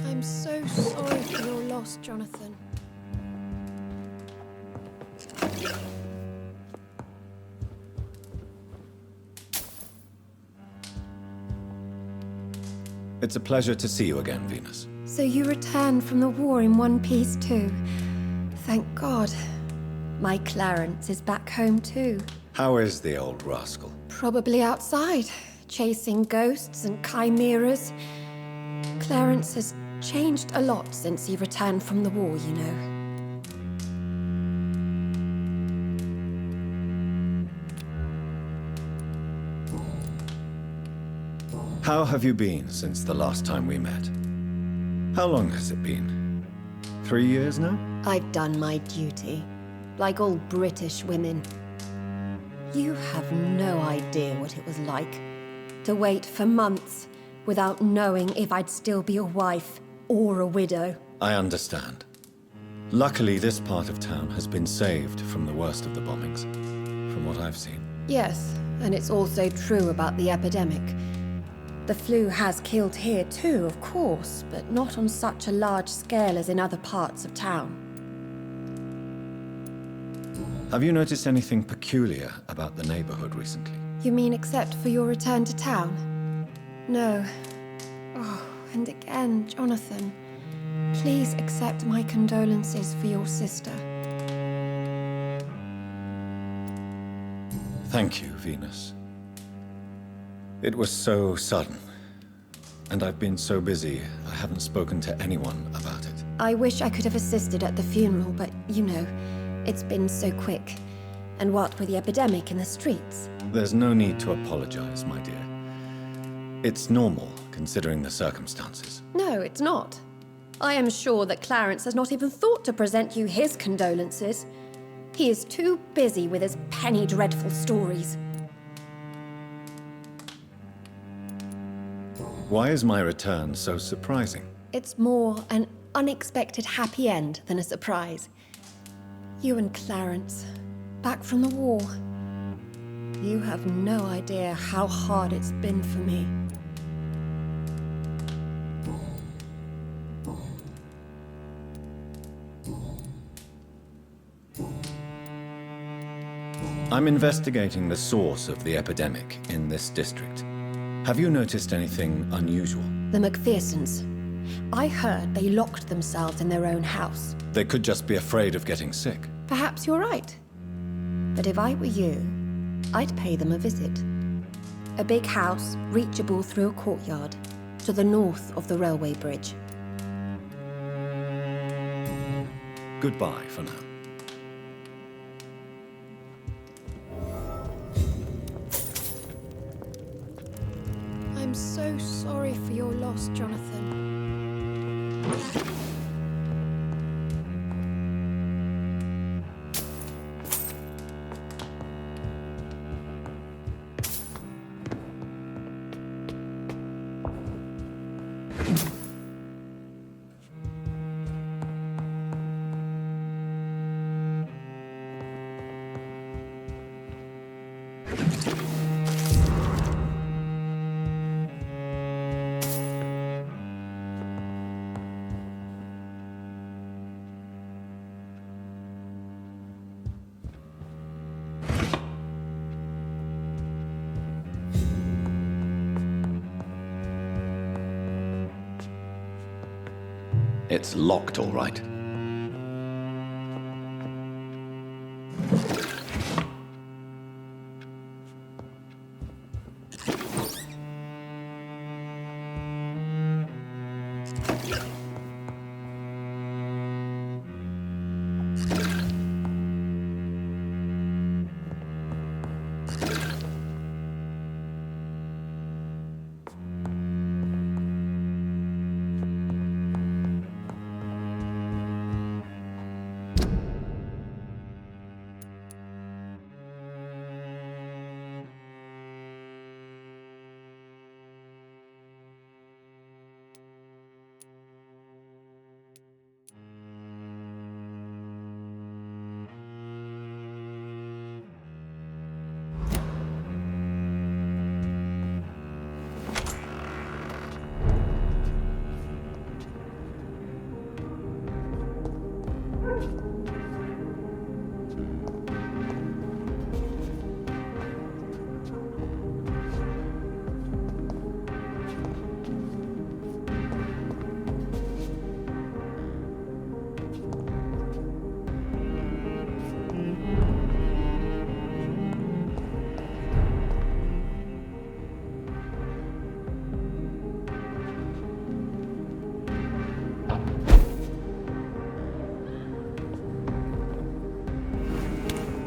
I'm so sorry for your loss, Jonathan. It's a pleasure to see you again, Venus. So you returned from the war in one piece too. Thank God. My Clarence is back home too. How is the old rascal? Probably outside, chasing ghosts and chimeras. Clarence has changed a lot since he returned from the war, you know. How have you been since the last time we met? How long has it been? 3 years now? I've done my duty, like all British women. You have no idea what it was like to wait for months without knowing if I'd still be a wife or a widow. I understand. Luckily, this part of town has been saved from the worst of the bombings, from what I've seen. Yes, and it's also true about the epidemic. The flu has killed here too, of course, but not on such a large scale as in other parts of town. Have you noticed anything peculiar about the neighborhood recently? You mean except for your return to town? No. Oh, and again, Jonathan. Please accept my condolences for your sister. Thank you, Venus. It was so sudden. And I've been so busy, I haven't spoken to anyone about it. I wish I could have assisted at the funeral, but you know, it's been so quick. And what with the epidemic in the streets? There's no need to apologize, my dear. It's normal, considering the circumstances. No, it's not. I am sure that Clarence has not even thought to present you his condolences. He is too busy with his penny dreadful stories. Why is my return so surprising? It's more an unexpected happy end than a surprise. You and Clarence, back from the war. You have no idea how hard it's been for me. I'm investigating the source of the epidemic in this district. Have you noticed anything unusual? The McPhersons. I heard they locked themselves in their own house. They could just be afraid of getting sick. Perhaps you're right. But if I were you, I'd pay them a visit. A big house, reachable through a courtyard, to the north of the railway bridge. Goodbye for now. I'm so sorry for your loss, Jonathan. It's locked, all right.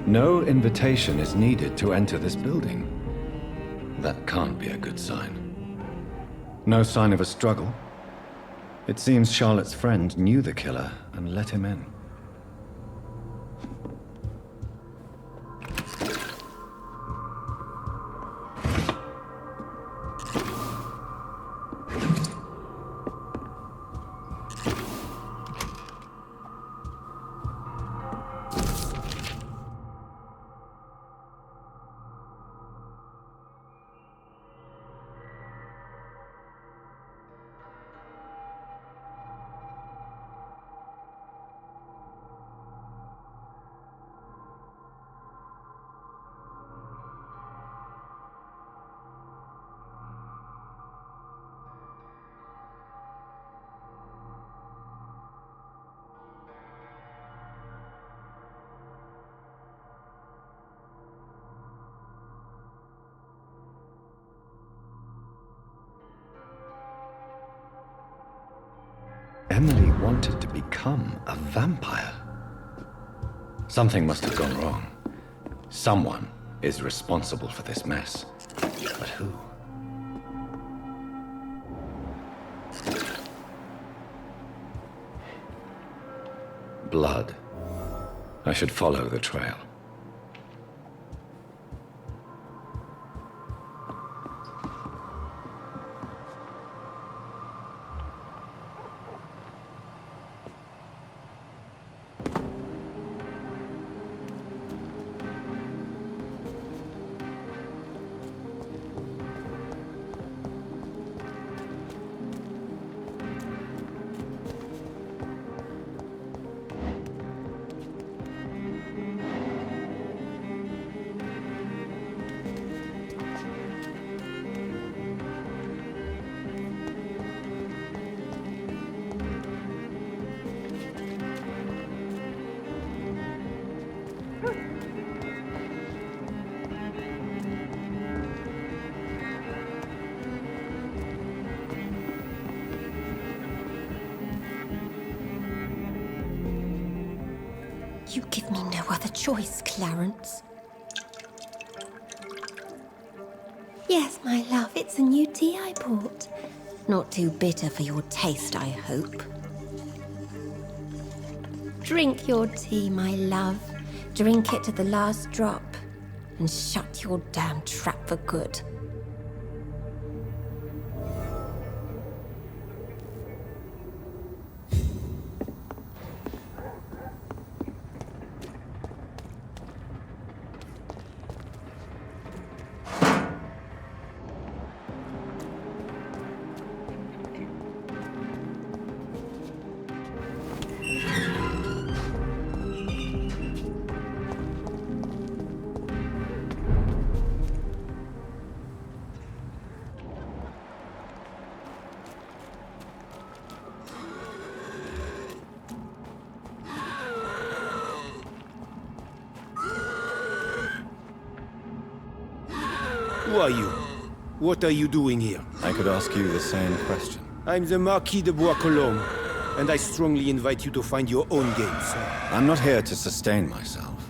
No invitation is needed to enter this building. That can't be a good sign. No sign of a struggle. It seems Charlotte's friend knew the killer and let him in. Emily wanted to become a vampire. Something must have gone wrong. Someone is responsible for this mess. But who? Blood. I should follow the trail. You give me no other choice, Clarence. Yes, my love, it's a new tea I bought. Not too bitter for your taste, I hope. Drink your tea, my love. Drink it to the last drop. And shut your damn trap for good. Who are you? What are you doing here? I could ask you the same question. I'm the Marquis de Bois-Colombes, and I strongly invite you to find your own game, sir. I'm not here to sustain myself.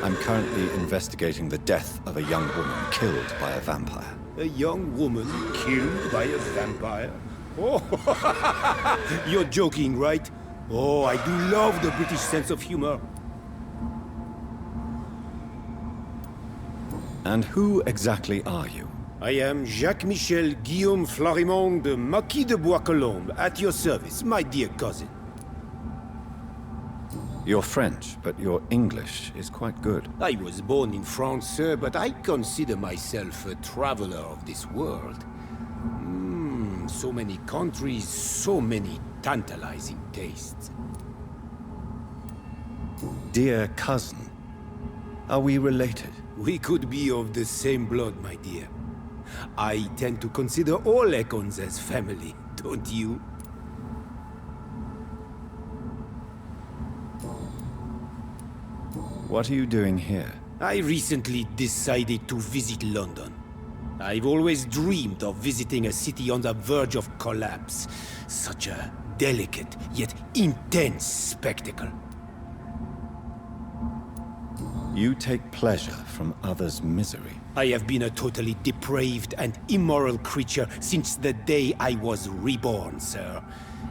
I'm currently investigating the death of a young woman killed by a vampire. A young woman killed by a vampire? Oh, you're joking, right? Oh, I do love the British sense of humor. And who exactly are you? I am Jacques-Michel Guillaume Florimond de Marquis de Bois-Colombes, at your service, my dear cousin. You're French, but your English is quite good. I was born in France, sir, but I consider myself a traveler of this world. So many countries, so many tantalizing tastes. Dear cousin, are we related? We could be of the same blood, my dear. I tend to consider all Econs as family, don't you? What are you doing here? I recently decided to visit London. I've always dreamed of visiting a city on the verge of collapse. Such a delicate, yet intense spectacle. You take pleasure from others' misery. I have been a totally depraved and immoral creature since the day I was reborn, sir.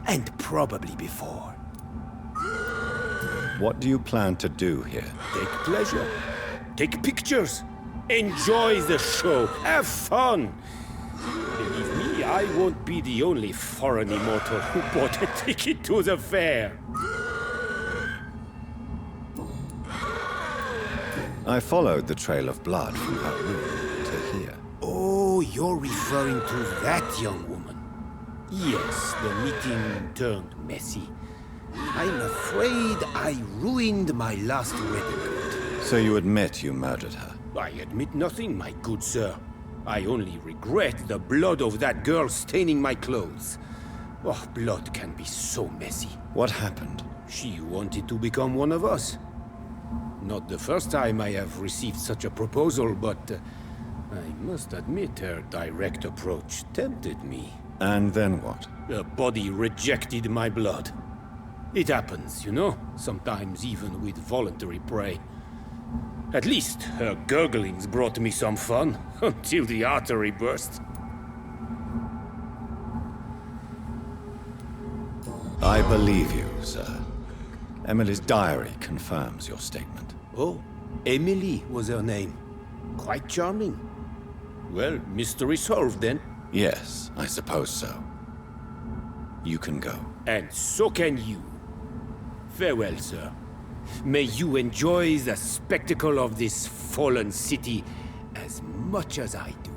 And probably before. What do you plan to do here? Take pleasure. Take pictures. Enjoy the show. Have fun. Believe me, I won't be the only foreign immortal who bought a ticket to the fair. I followed the trail of blood from her room to here. Oh, you're referring to that young woman. Yes, the meeting turned messy. I'm afraid I ruined my last wedding coat. So you admit you murdered her? I admit nothing, my good sir. I only regret the blood of that girl staining my clothes. Oh, blood can be so messy. What happened? She wanted to become one of us. Not the first time I have received such a proposal, but I must admit her direct approach tempted me. And then what? The body rejected my blood. It happens, you know, sometimes even with voluntary prey. At least her gurglings brought me some fun, until the artery burst. I believe you, sir. Emily's diary confirms your statement. Oh, Emily was her name. Quite charming. Well, mystery solved then. Yes, I suppose so. You can go. And so can you. Farewell, sir. May you enjoy the spectacle of this fallen city as much as I do.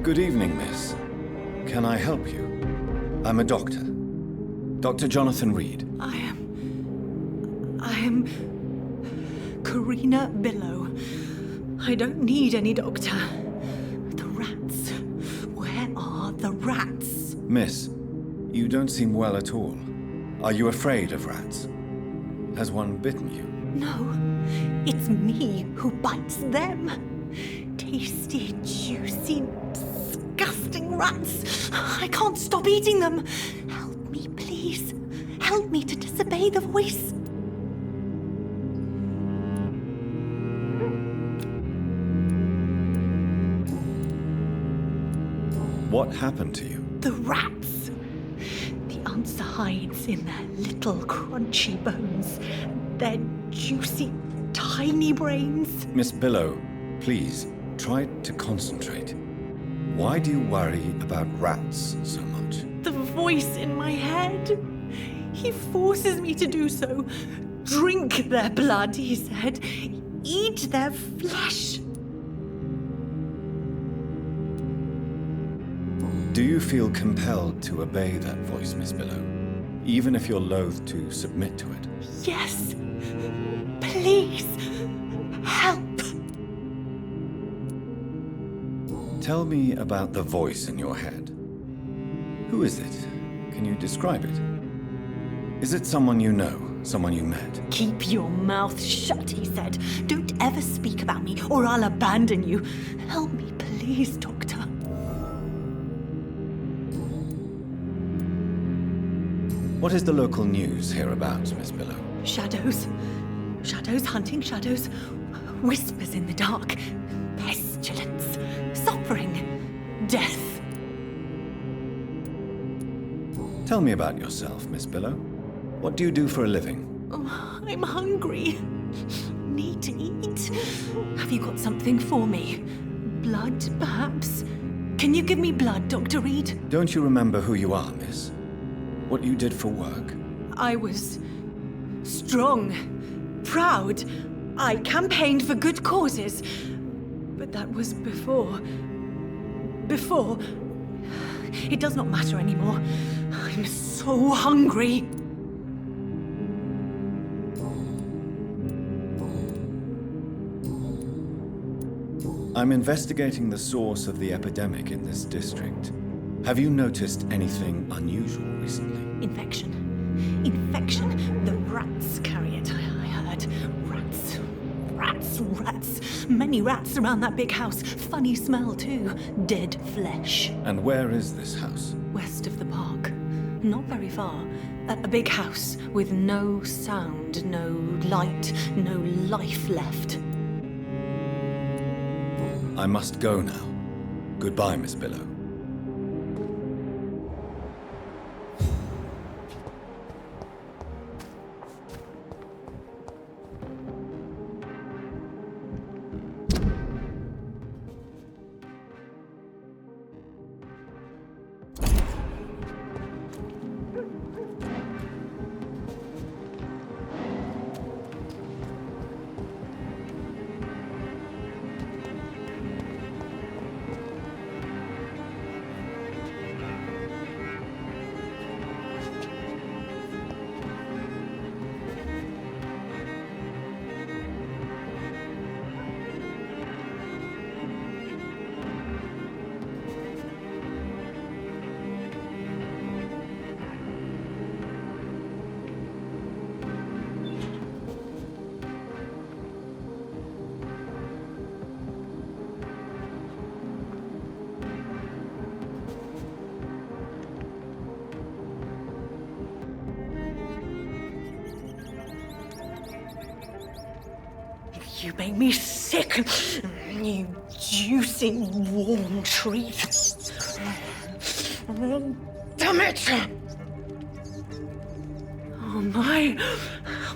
Good evening, miss. Can I help you? I'm a doctor. Dr. Jonathan Reed. I am Karina Billow. I don't need any doctor. The rats. Where are the rats? Miss, you don't seem well at all. Are you afraid of rats? Has one bitten you? No, it's me who bites them. Tasty, juicy, disgusting rats. I can't stop eating them. Help me, please. Help me to disobey the voice. What happened to you? The rats. The answer hides in their little crunchy bones, their juicy, tiny brains. Miss Billow, please, try to concentrate. Why do you worry about rats so much? The voice in my head. He forces me to do so. Drink their blood, he said. Eat their flesh. Do you feel compelled to obey that voice, Miss Billow? Even if you're loath to submit to it? Yes. Please. Help. Tell me about the voice in your head. Who is it? Can you describe it? Is it someone you know? Someone you met? Keep your mouth shut, he said. Don't ever speak about me, or I'll abandon you. Help me, please, Doctor. What is the local news hereabouts, Miss Billow? Shadows. Shadows hunting shadows. Whispers in the dark. Pestilence. Suffering. Death. Tell me about yourself, Miss Billow. What do you do for a living? Oh, I'm hungry. Need to eat. Have you got something for me? Blood, perhaps? Can you give me blood, Dr. Reed? Don't you remember who you are, miss? What you did for work? I was strong, proud. I campaigned for good causes. But that was before. Before. It does not matter anymore. I'm so hungry. I'm investigating the source of the epidemic in this district. Have you noticed anything unusual recently? Infection. Infection. The rats carry it, I heard. Rats. Rats. Rats. Many rats around that big house. Funny smell, too. Dead flesh. And where is this house? West of the park. Not very far. A big house with no sound, no light, no life left. I must go now. Goodbye, Miss Billow. You make me sick, you juicy, warm treat. Oh, damn it! Oh my,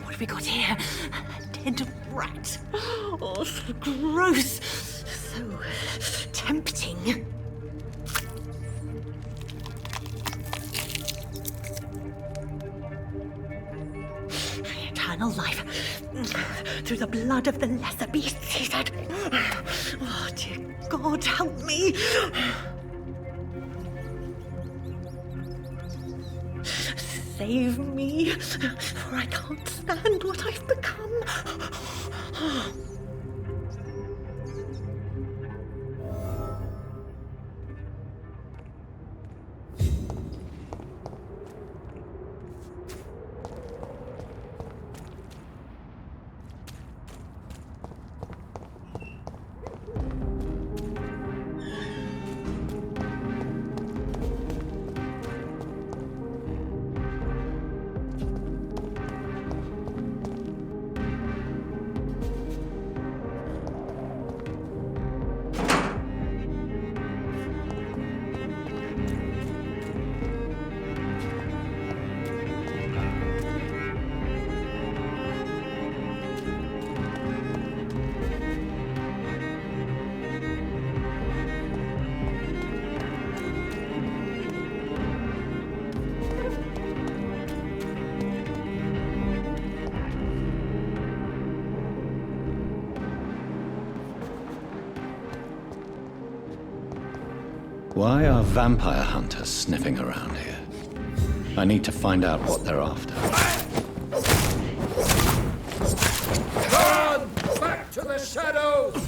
what have we got here? A dead rat. Oh, so gross, so tempting. Eternal life. Through the blood of the lesser beasts, he said. Oh, dear God, help me. Save me, for I can't stand what I've become. Why are vampire hunters sniffing around here? I need to find out what they're after. Run! Back to the shadows!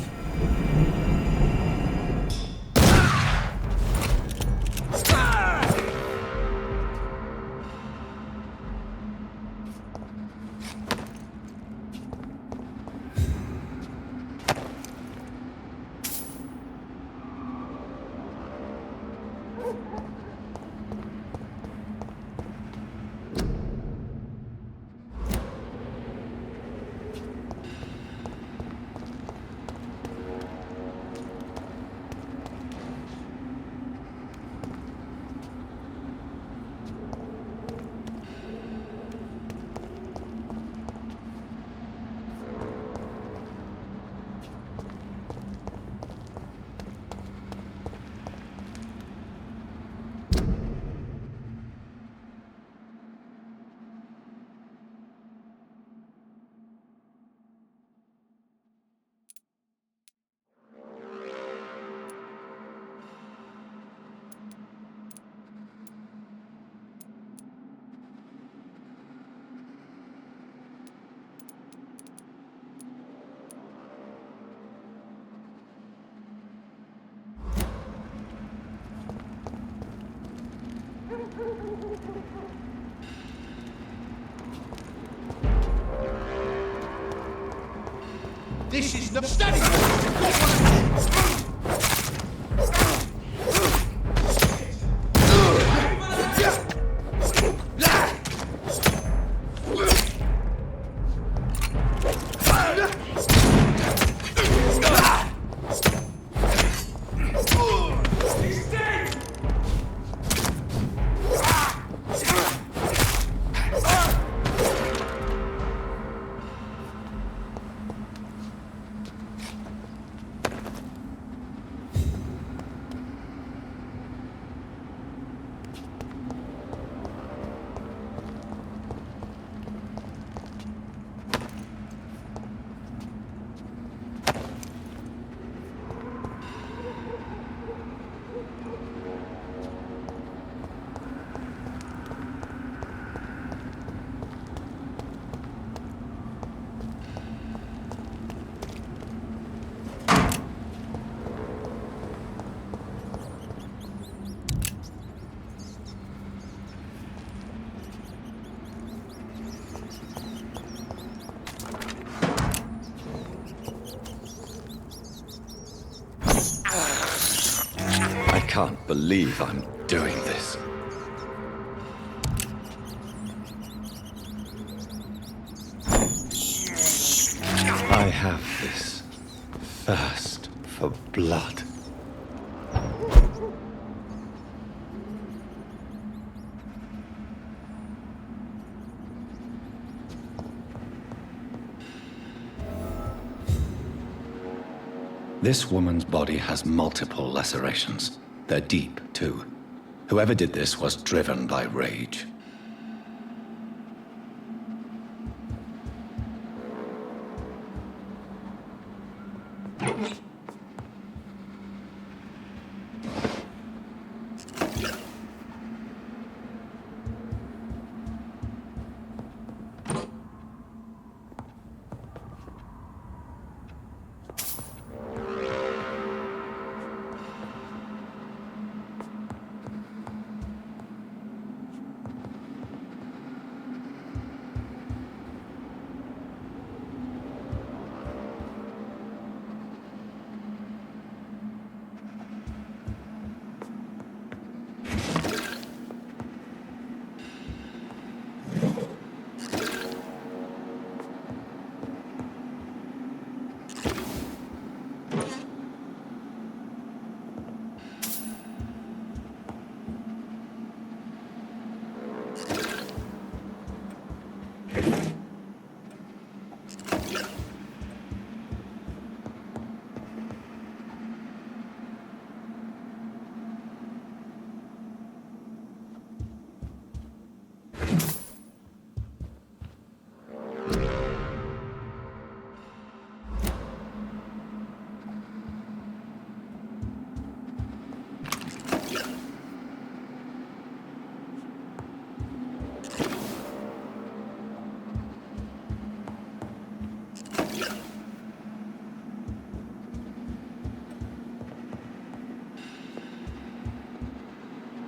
This is not standing. can't believe I'm doing this. I have this thirst for blood. This woman's body has multiple lacerations. They're deep, too. Whoever did this was driven by rage.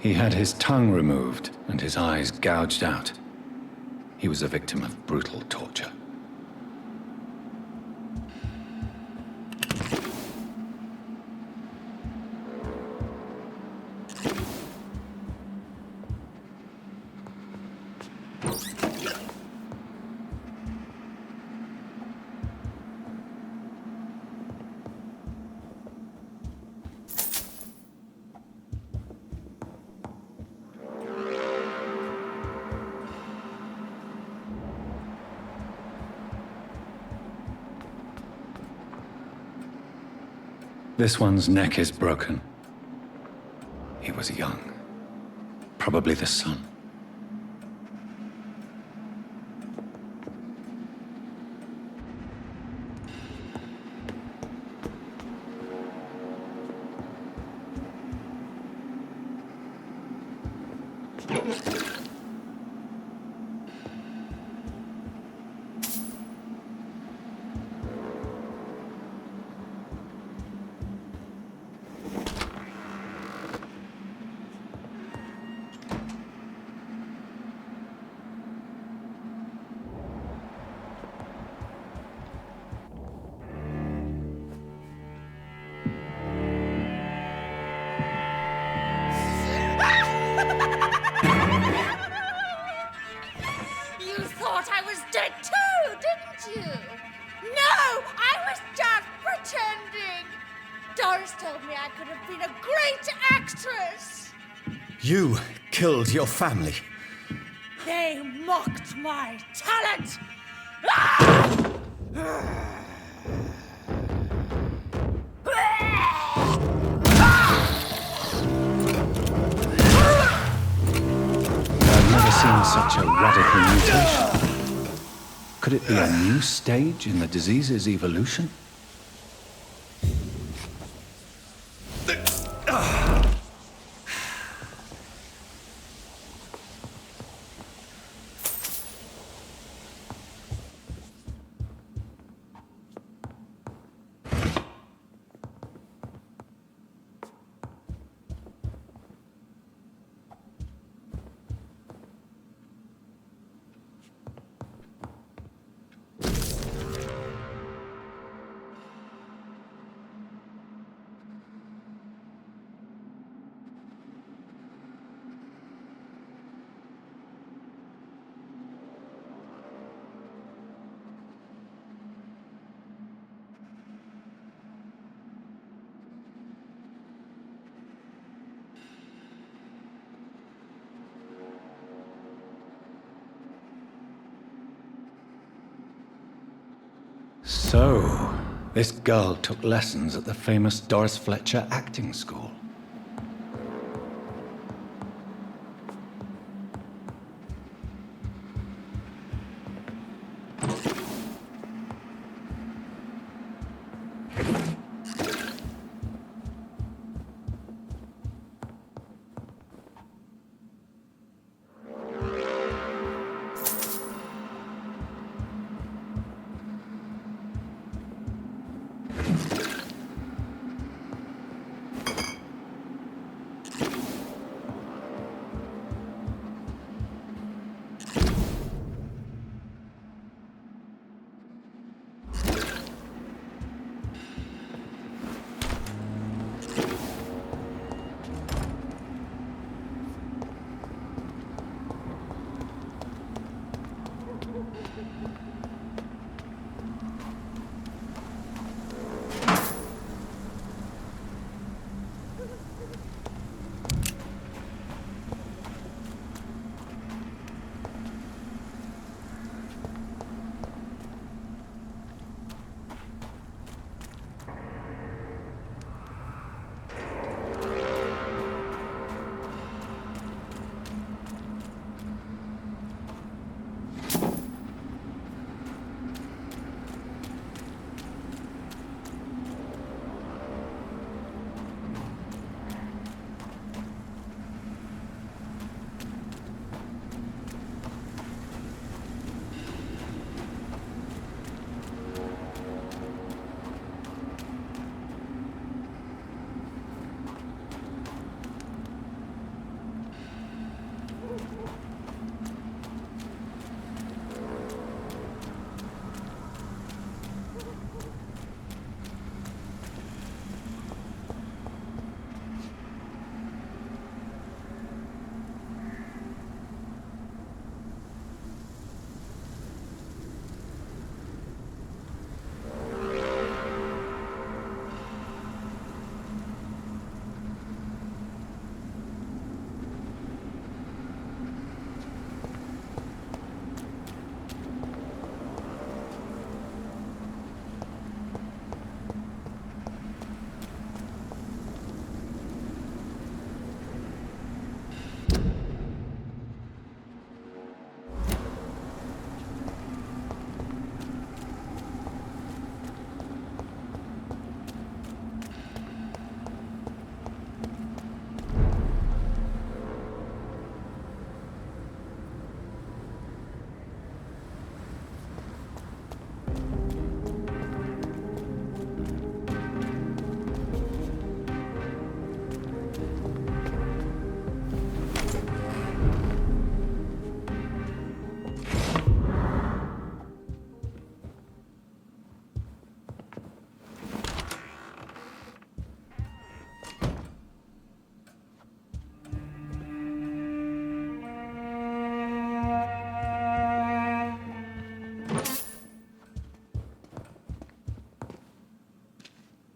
He had his tongue removed and his eyes gouged out. He was a victim of brutal torture. This one's neck is broken. He was young. Probably the son. You thought I was dead too, didn't you? No, I was just pretending. Doris told me I could have been a great actress. You killed your family. They mocked my talent. Ah! I've never seen such a radical mutation. Could it be a new stage in the disease's evolution? So, this girl took lessons at the famous Doris Fletcher acting school.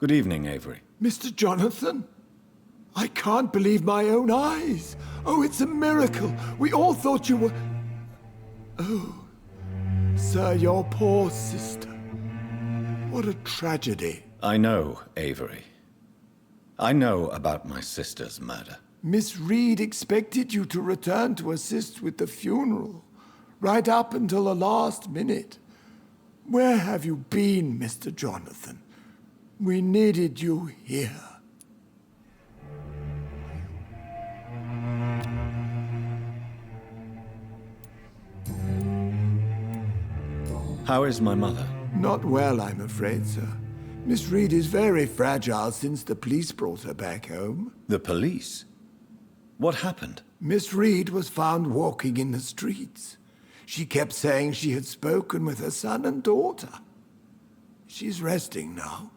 Good evening, Avery. Mr. Jonathan? I can't believe my own eyes. Oh, it's a miracle. We all thought you were... Oh, sir, your poor sister. What a tragedy. I know, Avery. I know about my sister's murder. Miss Reed expected you to return to assist with the funeral, right up until the last minute. Where have you been, Mr. Jonathan? We needed you here. How is my mother? Not well, I'm afraid, sir. Miss Reed is very fragile since the police brought her back home. The police? What happened? Miss Reed was found walking in the streets. She kept saying she had spoken with her son and daughter. She's resting now.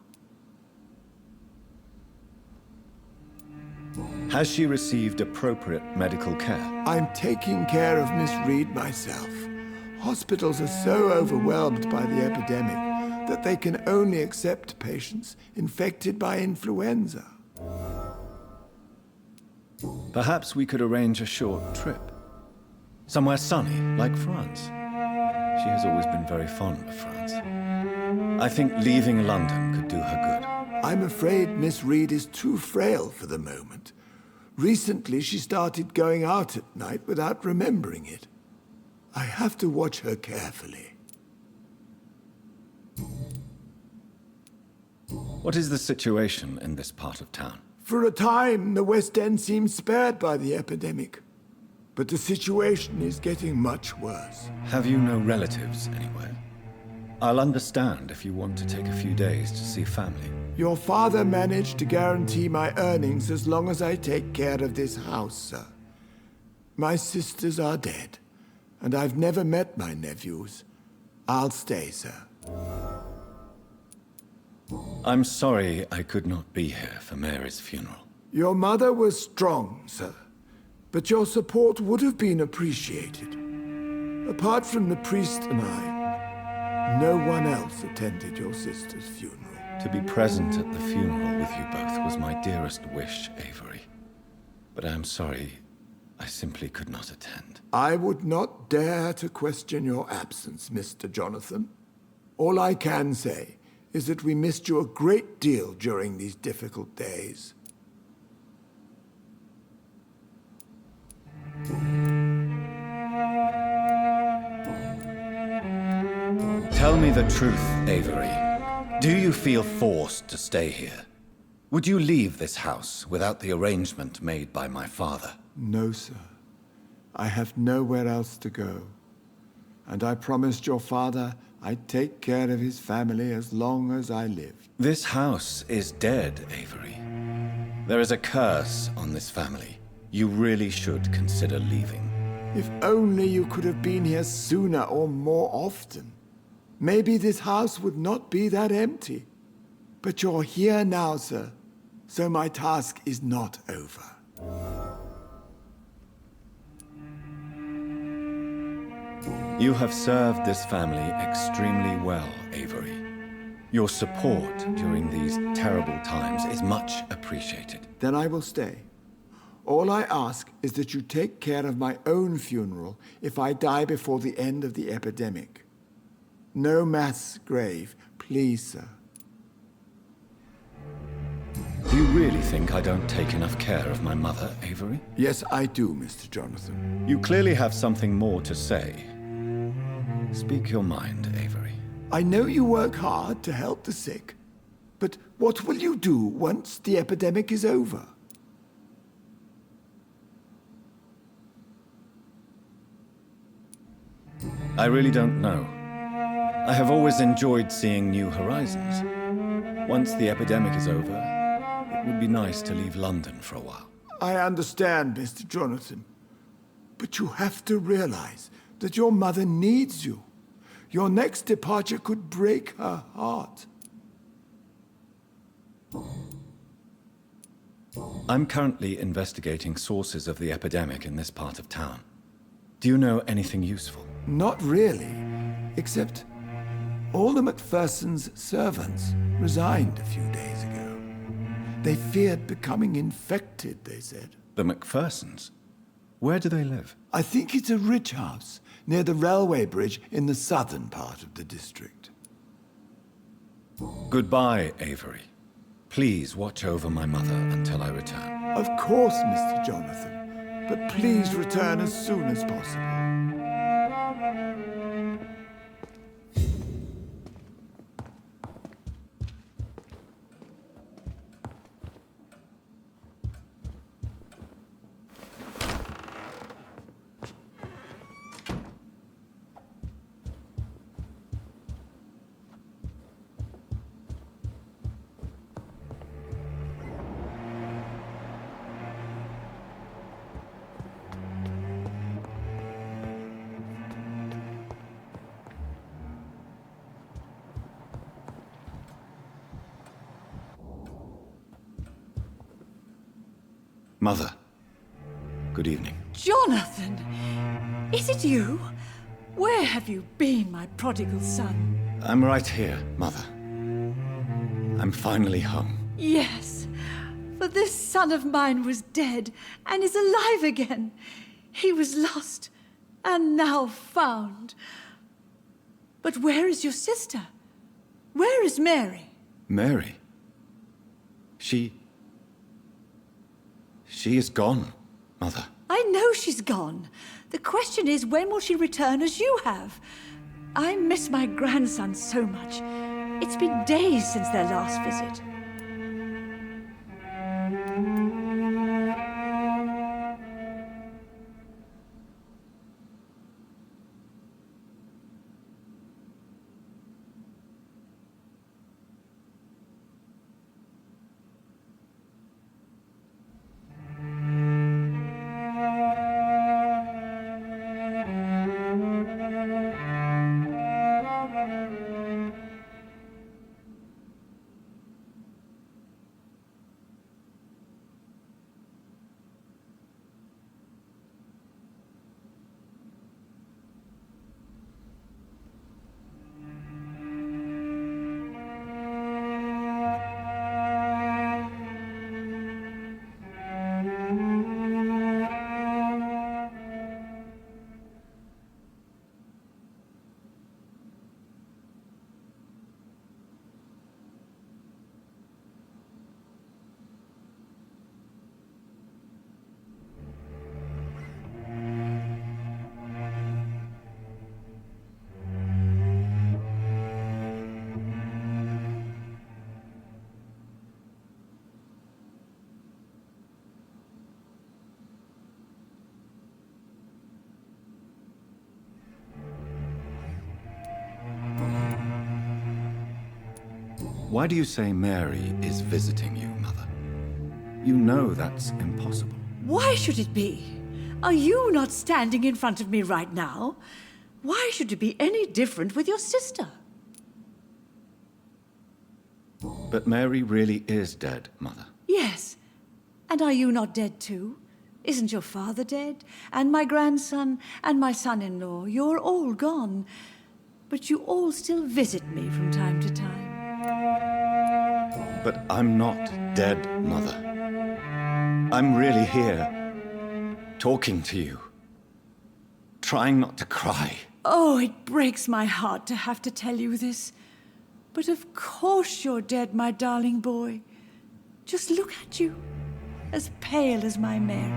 Has she received appropriate medical care? I'm taking care of Miss Reed myself. Hospitals are so overwhelmed by the epidemic that they can only accept patients infected by influenza. Perhaps we could arrange a short trip. Somewhere sunny, like France. She has always been very fond of France. I think leaving London could do her good. I'm afraid Miss Reed is too frail for the moment. Recently, she started going out at night without remembering it. I have to watch her carefully. What is the situation in this part of town? For a time, the West End seemed spared by the epidemic. But the situation is getting much worse. Have you no relatives anywhere? I'll understand if you want to take a few days to see family. Your father managed to guarantee my earnings as long as I take care of this house, sir. My sisters are dead, and I've never met my nephews. I'll stay, sir. I'm sorry I could not be here for Mary's funeral. Your mother was strong, sir, but your support would have been appreciated. Apart from the priest and I, no one else attended your sister's funeral. To be present at the funeral with you both was my dearest wish, Avery. But I am sorry, I simply could not attend. I would not dare to question your absence, Mr. Jonathan. All I can say is that we missed you a great deal during these difficult days. Tell me the truth, Avery. Do you feel forced to stay here? Would you leave this house without the arrangement made by my father? No, sir. I have nowhere else to go. And I promised your father I'd take care of his family as long as I lived. This house is dead, Avery. There is a curse on this family. You really should consider leaving. If only you could have been here sooner or more often. Maybe this house would not be that empty. But you're here now, sir, so my task is not over. You have served this family extremely well, Avery. Your support during these terrible times is much appreciated. Then I will stay. All I ask is that you take care of my own funeral if I die before the end of the epidemic. No mass grave, please, sir. Do you really think I don't take enough care of my mother, Avery? Yes, I do, Mr. Jonathan. You clearly have something more to say. Speak your mind, Avery. I know you work hard to help the sick, but what will you do once the epidemic is over? I really don't know. I have always enjoyed seeing new horizons. Once the epidemic is over, it would be nice to leave London for a while. I understand, Mr. Jonathan. But you have to realize that your mother needs you. Your next departure could break her heart. I'm currently investigating sources of the epidemic in this part of town. Do you know anything useful? Not really, except all the Macphersons' servants resigned a few days ago. They feared becoming infected, they said. The Macphersons? Where do they live? I think it's a rich house near the railway bridge in the southern part of the district. Goodbye, Avery. Please watch over my mother until I return. Of course, Mr. Jonathan, but please return as soon as possible. Mother, good evening. Jonathan! Is it you? Where have you been, my prodigal son? I'm right here, Mother. I'm finally home. Yes, for this son of mine was dead and is alive again. He was lost and now found. But where is your sister? Where is Mary? Mary? She is gone, Mother. I know she's gone. The question is, when will she return as you have? I miss my grandson so much. It's been days since their last visit. Why do you say Mary is visiting you, Mother? You know that's impossible. Why should it be? Are you not standing in front of me right now? Why should it be any different with your sister? But Mary really is dead, Mother. Yes. And are you not dead too? Isn't your father dead? And my grandson, and my son-in-law, you're all gone. But you all still visit me from time to time. But I'm not dead, Mother. I'm really here, talking to you, trying not to cry. Oh, it breaks my heart to have to tell you this. But of course you're dead, my darling boy. Just look at you, as pale as my Mary.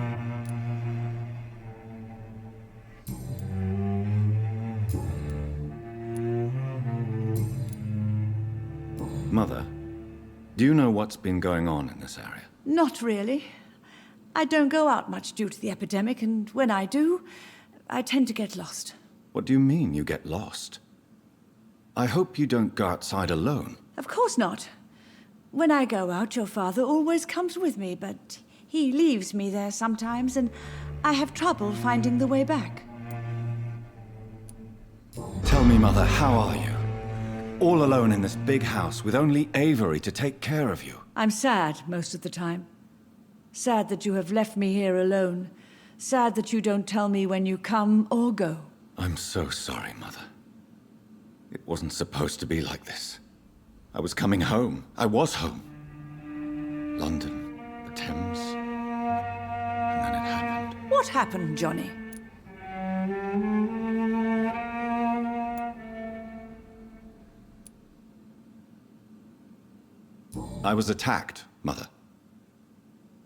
Mother, do you know what's been going on in this area? Not really. I don't go out much due to the epidemic, and when I do, I tend to get lost. What do you mean you get lost? I hope you don't go outside alone. Of course not. When I go out, your father always comes with me, but he leaves me there sometimes, and I have trouble finding the way back. Tell me, Mother, how are you? All alone in this big house with only Avery to take care of you. I'm sad most of the time. Sad that you have left me here alone. Sad that you don't tell me when you come or go. I'm so sorry, Mother. It wasn't supposed to be like this. I was coming home. I was home. London, the Thames, and then it happened. What happened, Johnny? I was attacked, Mother.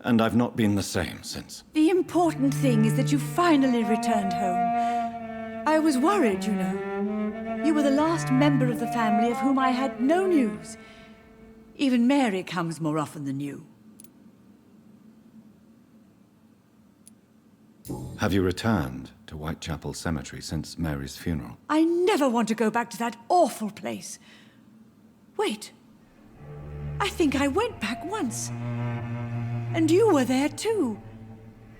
And I've not been the same since. The important thing is that you finally returned home. I was worried, you know. You were the last member of the family of whom I had no news. Even Mary comes more often than you. Have you returned to Whitechapel Cemetery since Mary's funeral? I never want to go back to that awful place. Wait. I think I went back once. And you were there too.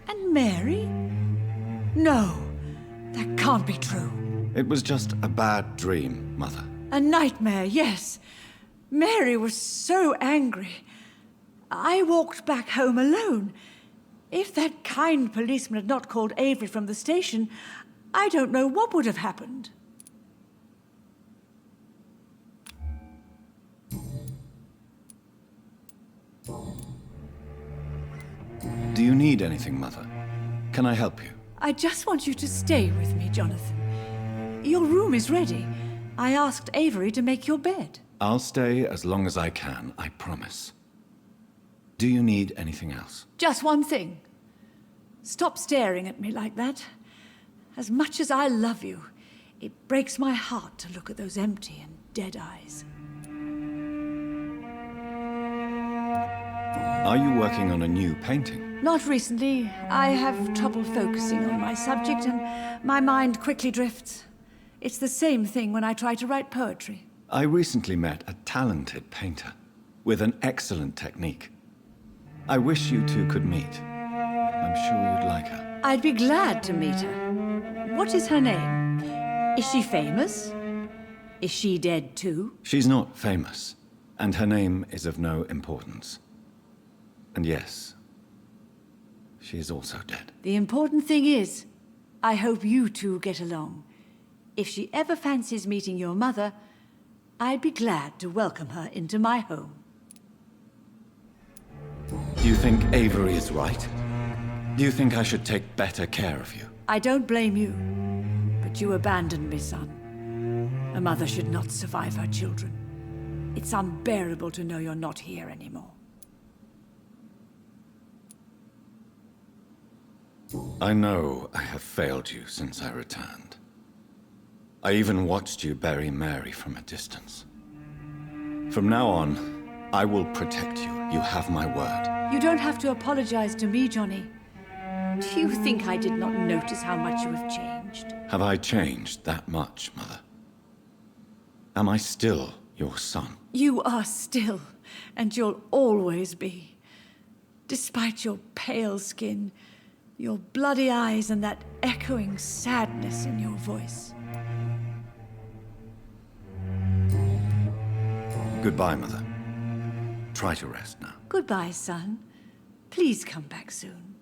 And Mary? No, that can't be true. It was just a bad dream, Mother. A nightmare, yes. Mary was so angry. I walked back home alone. If that kind policeman had not called Avery from the station, I don't know what would have happened. Do you need anything, Mother? Can I help you? I just want you to stay with me, Jonathan. Your room is ready. I asked Avery to make your bed. I'll stay as long as I can, I promise. Do you need anything else? Just one thing. Stop staring at me like that. As much as I love you, it breaks my heart to look at those empty and dead eyes. Are you working on a new painting? Not recently. I have trouble focusing on my subject and my mind quickly drifts. It's the same thing when I try to write poetry. I recently met a talented painter with an excellent technique. I wish you two could meet. I'm sure you'd like her. I'd be glad to meet her. What is her name? Is she famous? Is she dead too? She's not famous, and her name is of no importance. And yes, she is also dead. The important thing is, I hope you two get along. If she ever fancies meeting your mother, I'd be glad to welcome her into my home. Do you think Avery is right? Do you think I should take better care of you? I don't blame you, but you abandoned me, son. A mother should not survive her children. It's unbearable to know you're not here anymore. I know I have failed you since I returned. I even watched you bury Mary from a distance. From now on, I will protect you. You have my word. You don't have to apologize to me, Johnny. Do you think I did not notice how much you have changed? Have I changed that much, Mother? Am I still your son? You are still, and you'll always be. Despite your pale skin, your bloody eyes, and that echoing sadness in your voice. Goodbye, Mother. Try to rest now. Goodbye, son. Please come back soon.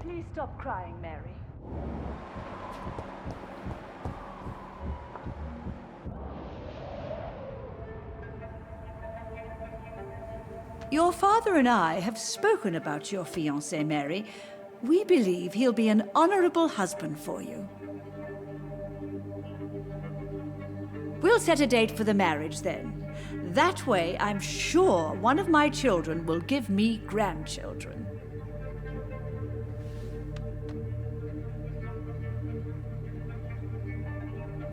Please stop crying, Mary. Your father and I have spoken about your fiancé, Mary. We believe he'll be an honorable husband for you. We'll set a date for the marriage then. That way, I'm sure one of my children will give me grandchildren.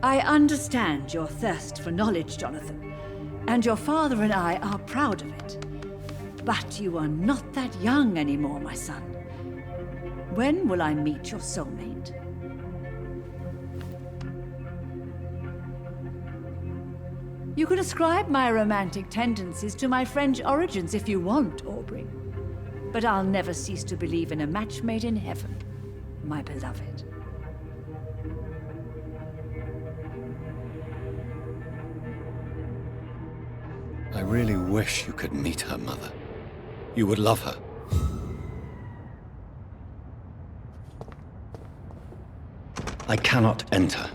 I understand your thirst for knowledge, Jonathan, and your father and I are proud of it. But you are not that young anymore, my son. When will I meet your soulmate? You can ascribe my romantic tendencies to my French origins if you want, Aubrey. But I'll never cease to believe in a match made in heaven, my beloved. I really wish you could meet her, Mother. You would love her. I cannot enter